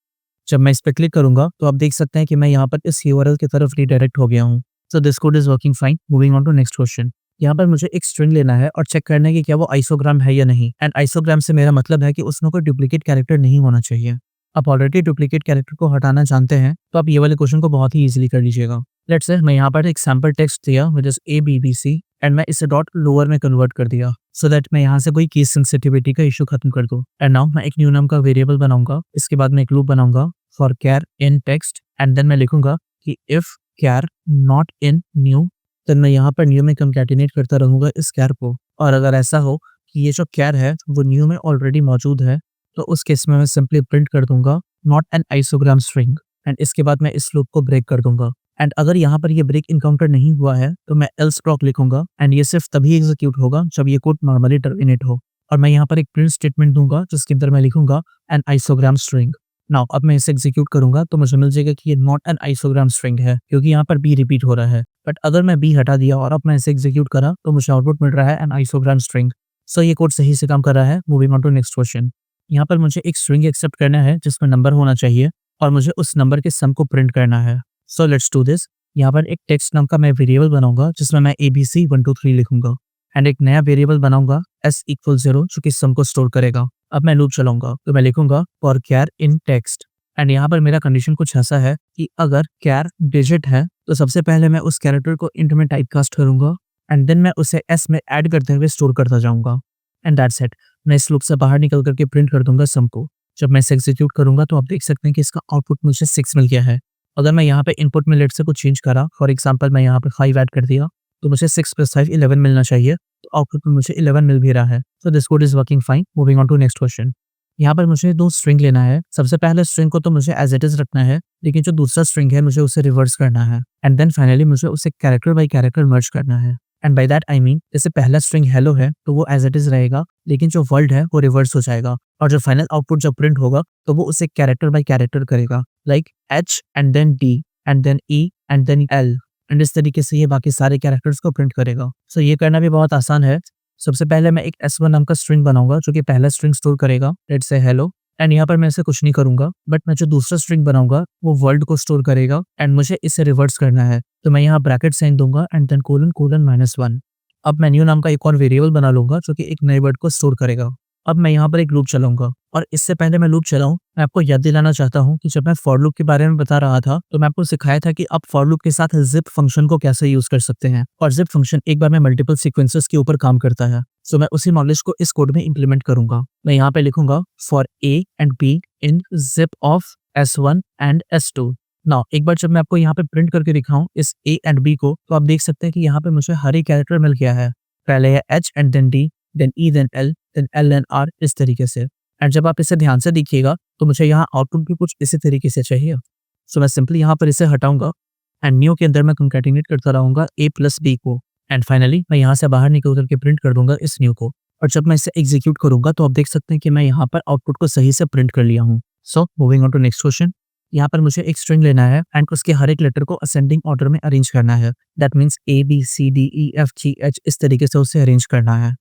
जब मैं इस पर क्लिक करूंगा तो आप देख सकते हैं कि मैं यहाँ पर इस URL की तरफ रीडायरेक्ट हो गया हूँ। So this code is working fine. Moving on to next question. यहाँ पर मुझे एक स्ट्रिंग लेना है और चेक करना है कि क्या वो आइसोग्राम है या नहीं। एंड आइसोग्राम से मेरा मतलब है कि उसमें कोई डुप्लीकेट कैरेक्टर नहीं होना चाहिए। आप ऑलरेडी डुप्लीकेट कैरेक्टर को हटाना जानते हैं तो आप ये वाले क्वेश्चन को बहुत ही ईजिली कर लीजिएगा। लेट्स से मैं यहाँ पर एक सैम्पल टेक्स्ट दिया विच इज ABBC एंड मैं इसे डॉट लोअर में कन्वर्ट कर दिया सो दैट मैं यहाँ से कोई केस सेंसिटिविटी का इशू खत्म कर दूं। एंड नाउ मैं एक न्यू नाम का वेरिएबल बनाऊंगा। इसके बाद मैं एक लूप बनाऊंगा for char in text and then मैं लिखूंगा कि if char not in new, then मैं यहाँ पर न्यू में कंकैटिनेट करता रहूंगा इस char को। और अगर ऐसा हो कि ये जो char है वो न्यू में ऑलरेडी मौजूद है तो उस केस में मैं सिंपली प्रिंट कर दूंगा नॉट एन आइसोग्राम स्ट्रिंग एंड इसके बाद मैं इस लूप को ब्रेक कर दूंगा। एंड अगर यहाँ पर ये ब्रेक इनकाउंटर नहीं हुआ है तो मैं एल्स ब्लॉक लिखूंगा एंड ये सिर्फ तभी एग्जीक्यूट होगा जब ये कोड नॉर्मली टर्मिनेट हो। और मैं यहाँ पर एक प्रिंट स्टेटमेंट दूंगा जिसके अंदर मैं लिखूंगा एन आइसोग्राम स्ट्रिंग। नाउ अब मैं इसे एग्जीक्यूट करूंगा तो मुझे मिल जाएगा कि ये नॉट एन आइसोग्राम स्ट्रिंग है क्योंकि यहाँ पर बी रिपीट हो रहा है। बट अगर मैं बी हटा दिया और अब मैं इसे एग्जीक्यूट करा तो मुझे आउटपुट मिल रहा है एन आइसोग्राम स्ट्रिंग। सो ये कोड सही से काम कर रहा है। Moving on to next question. यहाँ पर मुझे एक स्ट्रिंग एक्सेप्ट करना है जिसमें नंबर होना चाहिए और मुझे उस नंबर के सम को प्रिंट करना है। So let's do this. यहाँ पर एक टेक्स्ट नाम का मैं वेरिएबल बनाऊंगा जिसमें मैं ABC123 लिखूंगा एंड एक नया वेरिएबल बनाऊंगा S=0 जो कि सम को स्टोर करेगा। अब मैं लूप चलाऊंगा तो मैं लिखूंगा for char in text and यहाँ पर मेरा कंडीशन कुछ ऐसा है कि अगर char डिजिट है तो सबसे पहले मैं उस कैरेक्टर को इंट में टाइपकास्ट करूंगा एंड देन मैं उसे S में ऐड करते हुए स्टोर करता जाऊंगा एंड दैट्स इट। मैं इस लूप से बाहर निकल करके प्रिंट कर दूंगा सम को। जब मैं इसे एग्जीक्यूट करूंगा तो आप देख सकते हैं कि इसका आउटपुट मुझे 6 मिल गया है। अगर मैं यहाँ पे इनपुट में लेट से कुछ चेंज करा, फॉर एग्जांपल मैं यहाँ पे 5 ऐड कर दिया तो मुझे 6 + 5 11 मिलना चाहिए। तो आउटपुट में मुझे 11 मिल भी रहा है। So this code is working fine. Moving on to next question. यहाँ पर मुझे 2 स्ट्रिंग लेना है। सबसे पहले स्ट्रिंग को तो मुझे एज इट इज रखना है, लेकिन जो दूसरा स्ट्रिंग है मुझे उसे रिवर्स करना है एंड देन फाइनली मुझे उसे कैरेक्टर बाय कैरेक्टर मर्ज करना है। And by that I mean जैसे पहला स्ट्रिंग हेलो है तो वो एज इट इज रहेगा, लेकिन जो वर्ड है वो रिवर्स हो जाएगा और जो फाइनल आउटपुट जब प्रिंट होगा तो वो उसे कैरेक्टर बाय कैरेक्टर करेगा, like H and then D and then E and then L, and इस तरीके से ये बाकी सारे कैरेक्टर्स को प्रिंट करेगा। सो ये करना भी बहुत आसान है। सबसे पहले मैं एक S1 नाम का स्ट्रिंग बनाऊंगा जो कि पहला स्ट्रिंग स्टोर करेगा, लेट्स से हेलो, एंड यहाँ पर मैं ऐसे कुछ नहीं करूंगा, बट मैं जो दूसरा स्ट्रिंग बनाऊंगा वो वर्ड को स्टोर करेगा एंड मुझे इसे रिवर्स करना है, तो मैं यहाँ ब्रैकेट साइन दूंगा एंड देन कोलन कोलन -1। अब मैं न्यू नाम का एक और वेरिएबल बना लूंगा जो कि एक नए वर्ड को स्टोर करेगा। अब मैं यहाँ पर एक लूप चलाऊंगा, और इससे पहले मैं लूप चलाऊं मैं आपको याद दिलाना चाहता हूँ कि जब मैं फॉर लूप के बारे में बता रहा था तो मैं आपको सिखाया था कि आप फॉर लूप के साथ जिप फंक्शन को कैसे यूज कर सकते हैं, और जिप फंक्शन एक बार में मल्टीपल सीक्वेंसेस के ऊपर काम करता है। सो मैं उसी नॉलेज को इस कोड में इंप्लीमेंट करूंगा। मैं यहाँ पे लिखूंगा for A and be in zip of S1 and S2। Now एक बार जब मैं आपको यहाँ पे प्रिंट करके दिखाऊं इस ए एंड बी को, तो आप देख सकते हैं कि यहाँ पे मुझे हर एक कैरेक्टर मिल गया है। पहले है H and then D, then E, then L, then L and R, इस तरीके से। एंड जब आप इसे ध्यान से देखिएगा तो मुझे यहाँ आउटपुट भी कुछ इसी तरीके से चाहिए। सो मैं सिंपली यहाँ पर इसे हटाऊंगा एंड न्यू के अंदर मैं कंकैटिनेट करता रहूंगा ए प्लस बी को, एंड फाइनली मैं यहाँ से बाहर निकल करके प्रिंट कर दूंगा इस न्यू को। और जब मैं इसे एग्जीक्यूट करूंगा तो आप देख सकते हैं कि मैं यहाँ पर आउटपुट को सही से प्रिंट कर लिया हूँ। So moving on to next question. यहाँ पर मुझे एक स्ट्रिंग लेना है एंड उसके हर एक लेटर को असेंडिंग ऑर्डर में अरेंज करना है। That means A B C D E F G H, इस तरीके से उसे अरेंज करना है।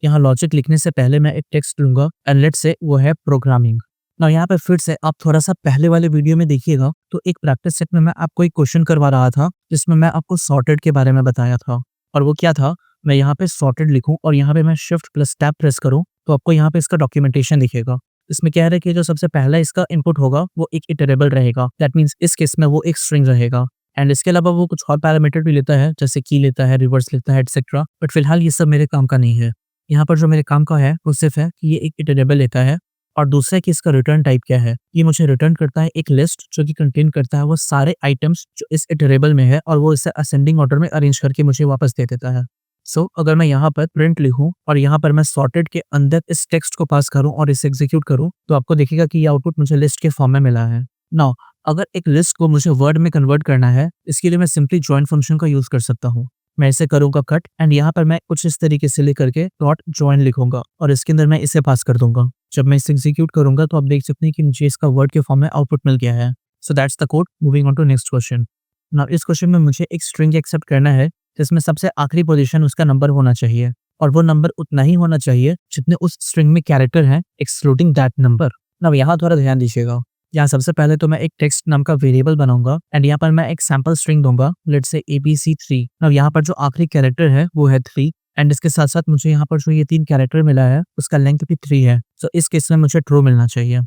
यहाँ लॉजिक लिखने से पहले मैं एक टेक्स्ट लूंगा एंड लेट्स से वो है प्रोग्रामिंग। ना यहाँ पे फिर से आप थोड़ा सा पहले वाले वीडियो में देखिएगा तो एक प्रैक्टिस सेट में मैं आपको एक क्वेश्चन करवा रहा था जिसमें मैं आपको सॉर्टेड के बारे में बताया था, और वो क्या था, मैं यहाँ पे सॉर्टेड लिखूं और यहाँ पे मैं शिफ्ट प्लस टैब प्रेस करूं तो आपको यहाँ पे इसका डॉक्यूमेंटेशन दिखेगा। इसमें कह रहा है कि जो सबसे पहला इसका इनपुट होगा वो एक इटरेबल रहेगा, दैट मीन्स इस केस में वो एक स्ट्रिंग रहेगा, एंड इसके अलावा वो कुछ और पैरामीटर भी लेता है जैसे की लेता है, रिवर्स लेता है, एटसेट्रा, बट फिलहाल ये सब मेरे काम का नहीं है। यहाँ पर जो मेरे काम का है वो सिर्फ है कि ये एक इटरेबल लेता है, और दूसरा है कि इसका रिटर्न टाइप क्या है। ये मुझे रिटर्न करता है एक लिस्ट जो कि कंटेन करता है वो सारे आइटम्स जो इस इटरेबल में है, और वो इसे असेंडिंग ऑर्डर में अरेंज करके मुझे वापस दे देता है। सो अगर मैं यहाँ पर प्रिंट लिखूं और यहाँ पर मैं सॉर्टेड के अंदर इस टेक्स्ट को पास करूं और इसे एग्जीक्यूट करूं तो आपको दिखेगा कि ये आउटपुट मुझे लिस्ट के फॉर्म में मिला है। नाउ अगर एक लिस्ट को मुझे वर्ड में कन्वर्ट करना है, इसके लिए मैं सिंपली जॉइन फंक्शन का यूज कर सकता हूँ। मैं इसे करूंगा कट एंड यहाँ पर मैं कुछ इस तरीके से लेकर के डॉट जॉइन लिखूंगा और इसके अंदर मैं इसे पास कर दूंगा। जब मैं इसे एग्जीक्यूट करूंगा तो आप देख सकते हैं कि मुझे इसका वर्ड के फॉर्म में आउटपुट मिल गया है। So that's the code. Moving on to next question. Now इस क्वेश्चन में मुझे एक स्ट्रिंग एक्सेप्ट करना है जिसमें सबसे आखिरी पोजीशन उसका नंबर होना चाहिए, और वो नंबर उतना ही होना चाहिए जितने उस स्ट्रिंग में कैरेक्टर हैं एक्सक्लूडिंग दैट नंबर। नाउ यहाँ थोड़ा ध्यान दीजिएगा। यहाँ सबसे पहले तो मैं एक टेक्स्ट नाम का वेरिएबल बनाऊंगा एंड यहाँ पर मैं एक सैंपल स्ट्रिंग दूंगा, लेट्स से ABC3। नाउ यहाँ पर जो आखिरी कैरेक्टर है वो है 3, एंड इसके साथ साथ मुझे यहाँ पर जो ये 3 कैरेक्टर मिला है उसका लेंथ भी 3 है। सो इस केस में मुझे ट्रू मिलना चाहिए।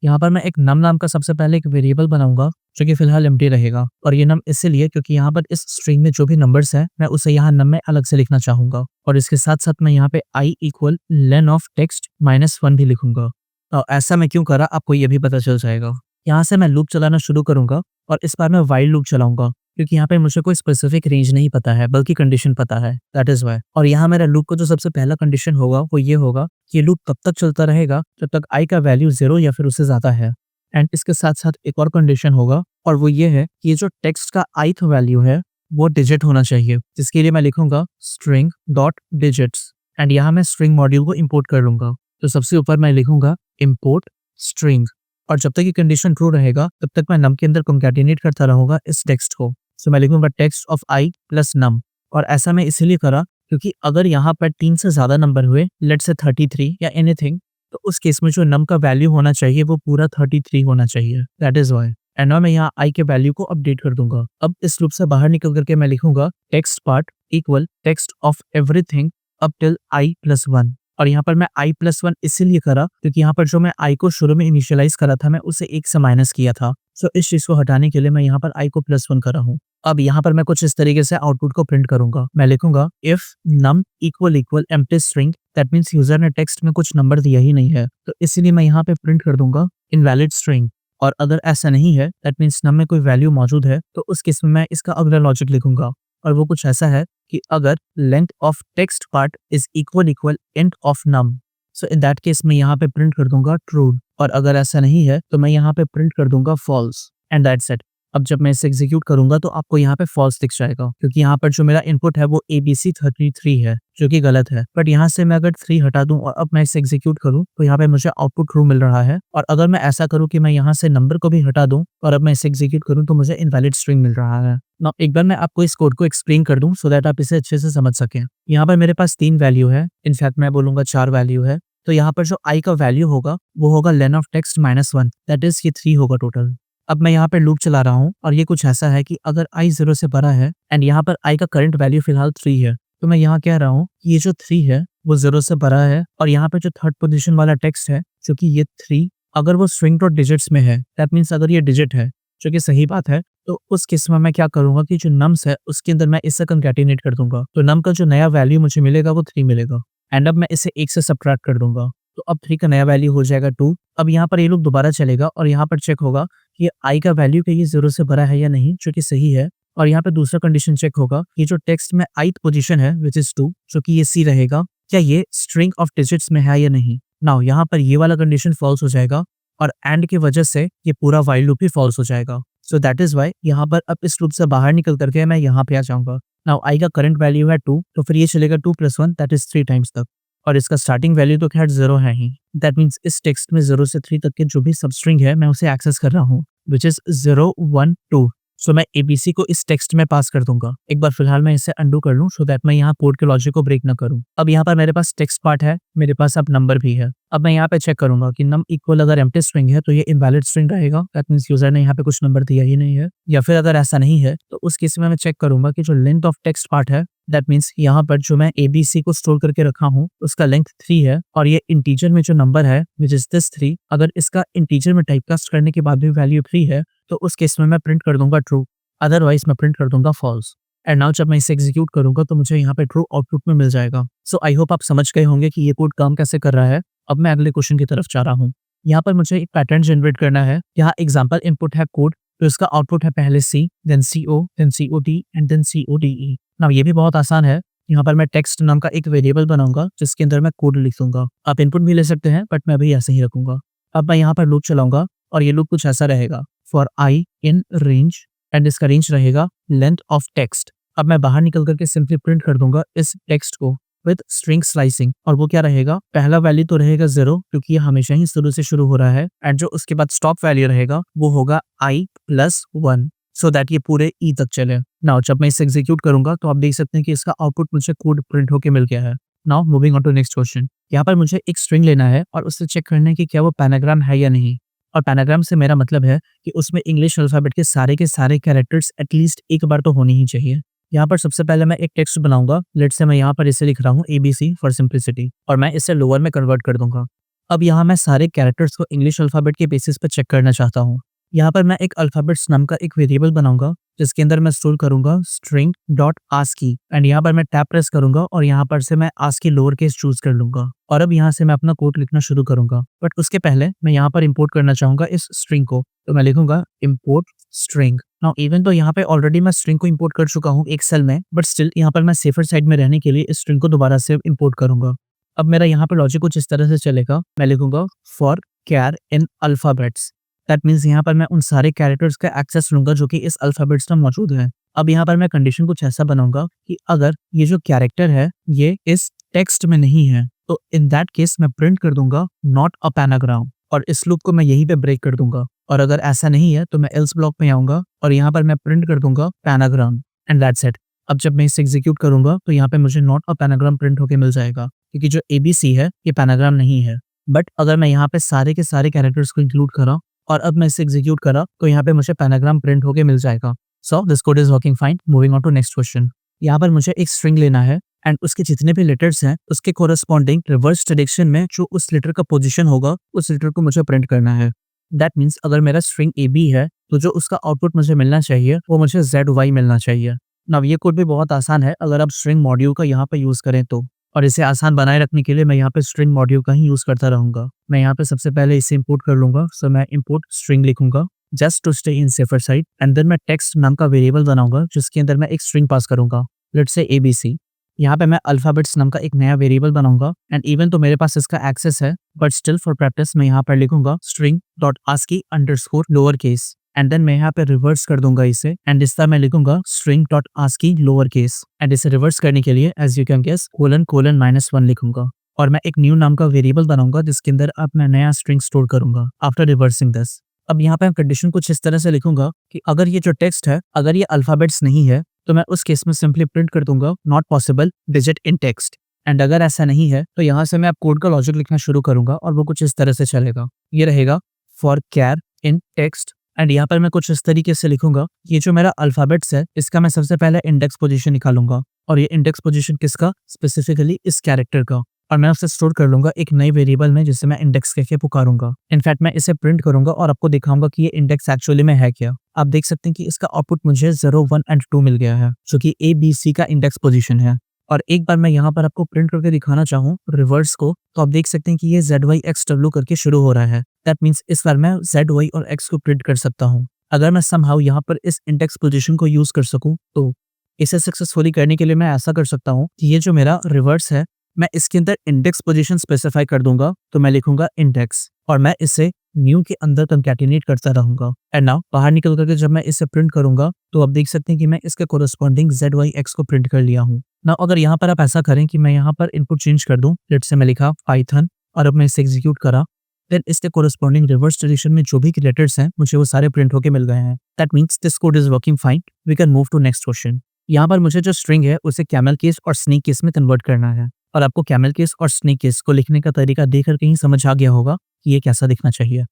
यहाँ पर मैं एक नम नाम का सबसे पहले एक वेरिएबल बनाऊंगा जो कि फिलहाल एम्प्टी रहेगा, और ये नम इसलिए क्योंकि यहाँ पर इस स्ट्रिंग में जो भी नंबर्स है मैं उसे यहाँ नम में अलग से लिखना चाहूंगा, और इसके साथ साथ मैं यहाँ पे I equal lane of text -1 भी लिखूंगा। और ऐसा मैं क्यों करा आपको ये भी पता चल जाएगा। यहाँ से मैं लूप चलाना शुरू करूंगा और इस बार मैं वाइल लूप चलाऊंगा क्योंकि यहाँ पे मुझे कोई स्पेसिफिक रेंज नहीं पता है बल्कि कंडीशन पता है, दैट इज वाई। और यहाँ मेरा लूप का जो सबसे पहला कंडीशन होगा वो ये होगा कि ये लूप तब तक चलता रहेगा जब तक I का वैल्यू 0 या फिर उससे ज्यादा है। एंड इसके साथ साथ एक और कंडीशन होगा, और वो ये है कि ये जो टेक्स्ट का ith वैल्यू है वो डिजिट होना चाहिए, जिसके लिए मैं लिखूंगा स्ट्रिंग डॉट डिजिट्स, एंड यहाँ मैं स्ट्रिंग मॉड्यूल को इम्पोर्ट कर लूंगा। तो सबसे ऊपर मैं लिखूंगा इम्पोर्ट स्ट्रिंग, और जब तक ये कंडीशन ट्रू रहेगा तब तक मैं नम के अंदर कंकैटिनेट करता रहूंगा इस टेक्स्ट को। सो मैं लिखूंगा text of I plus num, और ऐसा मैं इसीलिए करा क्योंकि अगर यहाँ पर 3 से ज्यादा नंबर हुए, लेट्स से 33 या एनीथिंग, तो उस केस में जो नम का वैल्यू होना चाहिए वो पूरा 33 होना चाहिए, that is why. And now मैं यहाँ I के वैल्यू को अपडेट कर दूंगा। अब इस लूप से बाहर निकल करके मैं लिखूंगा text part equal text of everything up till I plus 1, और यहाँ पर मैं I प्लस 1 इसीलिए करा क्योंकि यहाँ पर जो मैं I को शुरू में इनिशियलाइज करा था मैं उसे 1 से माइनस किया था। सो इस चीज को हटाने के लिए मैं यहाँ पर I को +1 करा हूँ। अब यहाँ पर मैं कुछ इस तरीके से आउटपुट को प्रिंट करूंगा। मैं लिखूंगा if num equal empty string, that means user ने टेक्स्ट में कुछ नंबर दिया ही नहीं है, तो इसीलिए मैं यहाँ पे प्रिंट कर दूंगा इनवैलिड स्ट्रिंग। और अगर ऐसा नहीं है, दैट मीन्स नम में कोई वैल्यू मौजूद है, तो उस केस में मैं इसका अगला लॉजिक लिखूंगा, और वो कुछ ऐसा है कि अगर length of text part is equal int of num, so in that case मैं यहाँ पे प्रिंट कर दूंगा ट्रू, और अगर ऐसा नहीं है तो मैं यहाँ पे प्रिंट कर दूंगा फॉल्स, एंड दैट्स इट। अब जब मैं इसे एग्जीक्यूट करूंगा तो आपको यहाँ पे फॉल्स दिख जाएगा, क्योंकि यहाँ पर जो मेरा इनपुट है वो ABC33 है, जो कि गलत है। बट यहाँ से मैं अगर 3 हटा दूं और अब मैं इसे एग्जीक्यूट करूं तो यहाँ पे मुझे आउटपुट ट्रू मिल रहा है। और अगर मैं ऐसा करूं कि मैं यहाँ से नंबर को भी हटा दूं और अब मैं इसे एग्जीक्यूट करूं तो मुझे इनवैलिड स्ट्रिंग मिल रहा है। नाउ एक बार मैं आपको इस कोड को एक्सप्लेन कर दूं सो दैट आप इसे अच्छे से समझ सकें। यहाँ पर मेरे पास 3 वैल्यू है, इनफैक्ट मैं बोलूंगा 4 वैल्यू है। तो यहाँ पर जो i का वैल्यू होगा वो होगा len of text -1, that is ये 3 होगा टोटल। अब मैं यहाँ पे लूप चला रहा हूँ और ये कुछ ऐसा है कि अगर i 0 से बड़ा है एंड यहाँ पर i का करंट वैल्यू फिलहाल 3 है, तो मैं यहाँ कह रहा हूँ कि ये जो 3 है वो 0 से बड़ा है और यहाँ पे जो थर्ड पोजीशन वाला टेक्स्ट है जो कि ये 3, अगर वो स्ट्रिंग डॉट डिजिट्स में है, दैट मीन्स अगर ये डिजिट है, जो कि सही बात है, तो उस केस में मैं क्या करूंगा कि जो नम्स है उसके अंदर मैं इससे कंकैटिनेट कर दूंगा। तो नम का जो नया वैल्यू मुझे मिलेगा वो 3 मिलेगा एंड अब मैं इसे 1 से सब्ट्रैक्ट कर दूंगा, तो अब 3 का नया वैल्यू हो जाएगा 2। अब यहाँ पर ये लूप दोबारा चलेगा और यहाँ पर चेक होगा कि ये i का वैल्यू कि ये 0 से बड़ा है या नहीं, जो कि सही है। और यहाँ पे दूसरा कंडीशन चेक होगा कि जो टेक्स्ट में ith पोजीशन है विच इज 2, जो कि ये C रहेगा, क्या ये स्ट्रिंग ऑफ डिजिट्स में है या नहीं। नाउ यहाँ पर ये वाला कंडीशन फॉल्स हो जाएगा और एंड की वजह से ये पूरा व्हाइल लूप ही फॉल्स हो जाएगा। सो दैट इज वाई यहाँ पर अब इस लूप से बाहर निकल करके मैं यहाँ पे आ जाऊंगा। नाउ i का करंट वैल्यू है 2, तो फिर ये चलेगा 2 + 1 दैट इज 3 टाइम्स तक, और इसका स्टार्टिंग वैल्यू तो खैर 0 है ही। दैट मीन्स इस टेक्स्ट में 0 से 3 तक के जो भी सबस्ट्रिंग है मैं उसे एक्सेस कर रहा हूँ, विच इज 0 1 2। सो मैं ABC को इस टेक्स्ट में पास कर दूंगा। एक बार फिलहाल मैं इसे अंडू कर लूं सो दैट मैं यहाँ कोड के लॉजिक को ब्रेक ना करूं। अब यहाँ पर मेरे पास टेक्स्ट पार्ट है, मेरे पास अब नंबर भी है। अब मैं यहाँ पे चेक करूंगा कि नम इक्वल अगर एम्प्टी स्ट्रिंग है तो ये इनवैलिड स्ट्रिंग रहेगा, दैट मींस यूजर ने यहाँ पे कुछ नंबर दिया ही नहीं है। या फिर अगर ऐसा नहीं है तो उस केस में मैं चेक करूंगा कि जो लेंथ ऑफ टेक्स्ट पार्ट है, दैट मीन्स यहाँ पर जो मैं ABC को स्टोर करके रखा हूँ उसका लेंथ 3 है और ये इंटीजर में जो नंबर है विच इज दिस 3, अगर इसका इंटीजर में टाइपकास्ट करने के बाद भी वैल्यू 3 है तो उस केस में मैं प्रिंट कर दूंगा ट्रू, अदरवाइज मैं प्रिंट कर दूंगा फॉल्स। एंड नाउ जब मैं इसे एग्जीक्यूट करूंगा तो मुझे यहाँ पे ट्रू आउटपुट में मिल जाएगा। सो आई होप आप समझ गए होंगे कि ये कोड काम कैसे कर रहा है। अब मैं अगले क्वेश्चन की तरफ जा रहा हूँ। यहाँ पर मुझे एक पैटर्न जनरेट करना है। यहाँ एग्जाम्पल इनपुट है कोड, तो इसका आउटपुट है पहले C, then CO, then COD and then CODE। Now ये भी बहुत आसान है। यहाँ पर मैं टेक्स्ट नाम का एक वेरिएबल बनाऊंगा जिसके अंदर मैं कोड लिख दूंगा। आप इनपुट भी ले सकते हैं बट मैं अभी ऐसे ही रखूंगा। अब मैं यहाँ पर लूप चलाऊंगा और ये लूप कुछ ऐसा रहेगा, for i in range, and इसका रेंज रहेगा लेंथ ऑफ टेक्स्ट। अब मैं बाहर निकल करके सिंपली प्रिंट कर दूंगा इस टेक्स्ट को विद स्ट्रिंग स्लाइसिंग, और वो क्या रहेगा, पहला वैल्यू तो रहेगा 0 क्योंकि ये हमेशा ही शुरू से शुरू हो रहा है, एंड जो उसके बाद स्टॉप वैल्यू रहेगा वो होगा i + 1, सो दैट ये पूरे ई तक चले। नाउ जब मैं इसे एग्जीक्यूट करूंगा तो आप देख सकते हैं कि इसका आउटपुट मुझे कोड प्रिंट होके मिल गया है। Now moving on to next question. यहाँ पर मुझे एक स्ट्रिंग लेना है और उससे चेक करना है कि क्या वो पैनाग्राम है या नहीं। और पैनाग्राम से मेरा मतलब है कि उसमें इंग्लिश अल्फाबेट के सारे कैरेक्टर्स एटलीस्ट एक बार तो होनी ही चाहिए। यहाँ पर सबसे पहले मैं एक टेक्स्ट बनाऊंगा। लेट्स से मैं यहाँ पर इसे लिख रहा हूँ ABC फॉर सिंप्लिसिटी, और मैं इसे लोअर में कन्वर्ट कर दूंगा। अब यहाँ मैं सारे कैरेक्टर्स को इंग्लिश अल्फाबेट के बेसिस पर चेक करना चाहता हूँ। यहाँ पर मैं एक अल्फाबेट्स नाम का एक वेरिएबल बनाऊंगा जिसके अंदर मैं स्टोर करूंगा स्ट्रिंग डॉट आस्की, एंड यहाँ पर मैं टैब प्रेस करूंगा और यहाँ पर से मैं आस्की लोअर केस चूज कर लूंगा और अब यहाँ से मैं अपना कोड लिखना शुरू करूंगा। बट उसके पहले मैं यहाँ पर इंपोर्ट करना चाहूंगा इस स्ट्रिंग को, तो मैं लिखूंगा इंपोर्ट स्ट्रिंग। नाउ इवन तो यहाँ पे ऑलरेडी मैं स्ट्रिंग को इंपोर्ट कर चुका हूँ एक सेल में, बट स्टिल यहाँ पर मैं सेफर साइड में रहने के लिए इस स्ट्रिंग को दोबारा से इंपोर्ट करूंगा। अब मेरा यहाँ पर लॉजिक कुछ इस तरह से चलेगा। मैं लिखूंगा for char in alphabets, that means यहाँ पर मैं उन सारे कैरेक्टर्स का एक्सेस लूंगा जो कि इस अल्फाबेट्स में मौजूद है। अब यहाँ पर मैं कंडीशन कुछ ऐसा बनाऊंगा कि अगर ये जो कैरेक्टर है ये इस टेक्स्ट में नहीं है तो इन दैट केस मैं प्रिंट कर दूंगा नॉट अ पैनाग्राम, और इस लूप को मैं यहीं पे ब्रेक कर दूंगा। और अगर ऐसा नहीं है तो मैं एल्स ब्लॉक में आऊंगा और यहाँ पर मैं प्रिंट कर दूंगा पैनाग्राम, एंड दैट्स इट। अब जब मैं इसे एग्जीक्यूट करूंगा तो यहाँ पे मुझे नॉट अ पैनाग्राम प्रिंट होके मिल जाएगा, क्योंकि जो ABC है ये पैनाग्राम नहीं है। बट अगर मैं यहाँ पे सारे के सारे कैरेक्टर्स को इंक्लूड करा और अब मैं इसे एग्जीक्यूट करा तो यहाँ पे मुझे पैनाग्राम प्रिंट होके मिल जाएगा। So this code is working fine. Moving on to next question. यहाँ पर मुझे एक स्ट्रिंग लेना है एंड उसके जितने भी लेटर्स हैं उसके कोरस्पॉन्डिंग रिवर्स डायरेक्शन में जो उस लेटर का पोजीशन होगा उस लेटर को मुझे प्रिंट करना है। दैट मीन्स अगर मेरा स्ट्रिंग AB है तो जो उसका आउटपुट मुझे मिलना चाहिए वो मुझे ZY मिलना चाहिए। नाउ ये कोड भी बहुत आसान है अगर आप स्ट्रिंग मॉड्यूल का यहाँ पे यूज करें तो, और इसे आसान बनाए रखने के लिए मैं यहाँ पे स्ट्रिंग मॉड्यूल का ही यूज करता रहूंगा। मैं यहाँ पे सबसे पहले इसे इंपोर्ट कर लूंगा, सो मैं इंपोर्ट स्ट्रिंग लिखूंगा just to stay in safer side, and then मैं टेक्स्ट नाम का वेरिएबल बनाऊंगा जिसके अंदर मैं एक स्ट्रिंग पास करूंगा, लेट्स से ABC। यहाँ पे मैं अल्फाबेट्स नाम का एक नया वेरिएबल बनाऊंगा, एंड इवन तो मेरे पास इसका एक्सेस है बट स्टिल फॉर प्रैक्टिस मैं यहाँ पर लिखूंगा string dot ASCII underscore lower case, and then मैं यहाँ पे रिवर्स कर दूंगा इसे एंड इस तरह मैं लिखूंगा string dot ASCII lower case and इसे रिवर्स करने के लिए as you can guess colon colon -1 लिखूंगा और मैं एक न्यू नाम का वेरिएबल बनाऊंगा जिसके अंदर अब मैं नया स्ट्रिंग स्टोर करूंगा आफ्टर रिवर्सिंग दिस। अब यहाँ पे मैं कंडीशन कुछ इस तरह से लिखूंगा कि अगर ये जो टेक्स्ट है अगर ये अल्फाबेट्स नहीं है तो मैं उस केस में सिंपली प्रिंट कर दूंगा not possible digit in text and अगर ऐसा नहीं है तो यहाँ से मैं अब कोड का लॉजिक लिखना शुरू करूंगा और वो कुछ इस तरह से चलेगा। ये रहेगा for char in text and यहाँ पर मैं कुछ इस तरीके से लिखूंगा ये जो मेरा अल्फाबेट्स है इसका मैं सबसे पहले इंडेक्स पोजीशन निकालूंगा और ये इंडेक्स पोजीशन किसका, स्पेसिफिकली इस कैरेक्टर का, और मैं उसे स्टोर कर लूंगा एक नई वेरिएबल में जिसे मैं इंडेक्स कह के पुकारूंगा। इनफैक्ट मैं इसे प्रिंट करूंगा और आपको दिखाऊंगा कि ये इंडेक्स एक्चुअली में है क्या। आप देख सकते हैं कि इसका आउटपुट मुझे 0, 1 एंड 2 मिल गया है जो कि ABC का इंडेक्स पोजीशन है। और एक बार मैं यहाँ पर आपको प्रिंट करके दिखाना चाहूँ रिवर्स को तो आप देख सकते हैं कि ये ZYXW करके शुरू हो रहा है। दैट मीन्स इस बार मैं ZY और X को प्रिंट कर सकता हूँ। अगर मैं समहाउ यहाँ पर इस इंडेक्स पोजीशन को यूज कर सकूँ तो इसे सक्सेसफुली करने के लिए मैं ऐसा कर सकता हूँ कि ये जो मेरा रिवर्स है मैं इसके अंदर इंडेक्स पोजीशन स्पेसिफाई कर दूंगा। तो मैं लिखूंगा इंडेक्स और मैं इसे न्यू के अंदर कंकैटिनेट करता रहूंगा एंड नाउ बाहर निकल करके जब मैं इसे प्रिंट करूंगा तो आप देख सकते हैं कि मैं इसके कोरस्पॉन्डिंग ZYX को प्रिंट कर लिया हूँ। नाउ अगर यहाँ पर आप ऐसा करें कि मैं यहाँ पर इनपुट चेंज कर दूं, लेट्स से मैं लिखा पाइथन और अब मैं इसे एग्जीक्यूट करा, देन इसके कोरस्पॉन्डिंग रिवर्स डायरेक्शन में जो भी लेटर्स हैं मुझे वो सारे प्रिंट होके मिल गए हैं। That means this code is working fine. We can move to next question. यहाँ पर मुझे जो स्ट्रिंग है उसे कैमल केस और स्नेक केस में कन्वर्ट करना है और आपको कैमल केस और स्नेक केस को लिखने का तरीका देखकर कहीं समझ आ गया होगा कि ये कैसा दिखना चाहिए।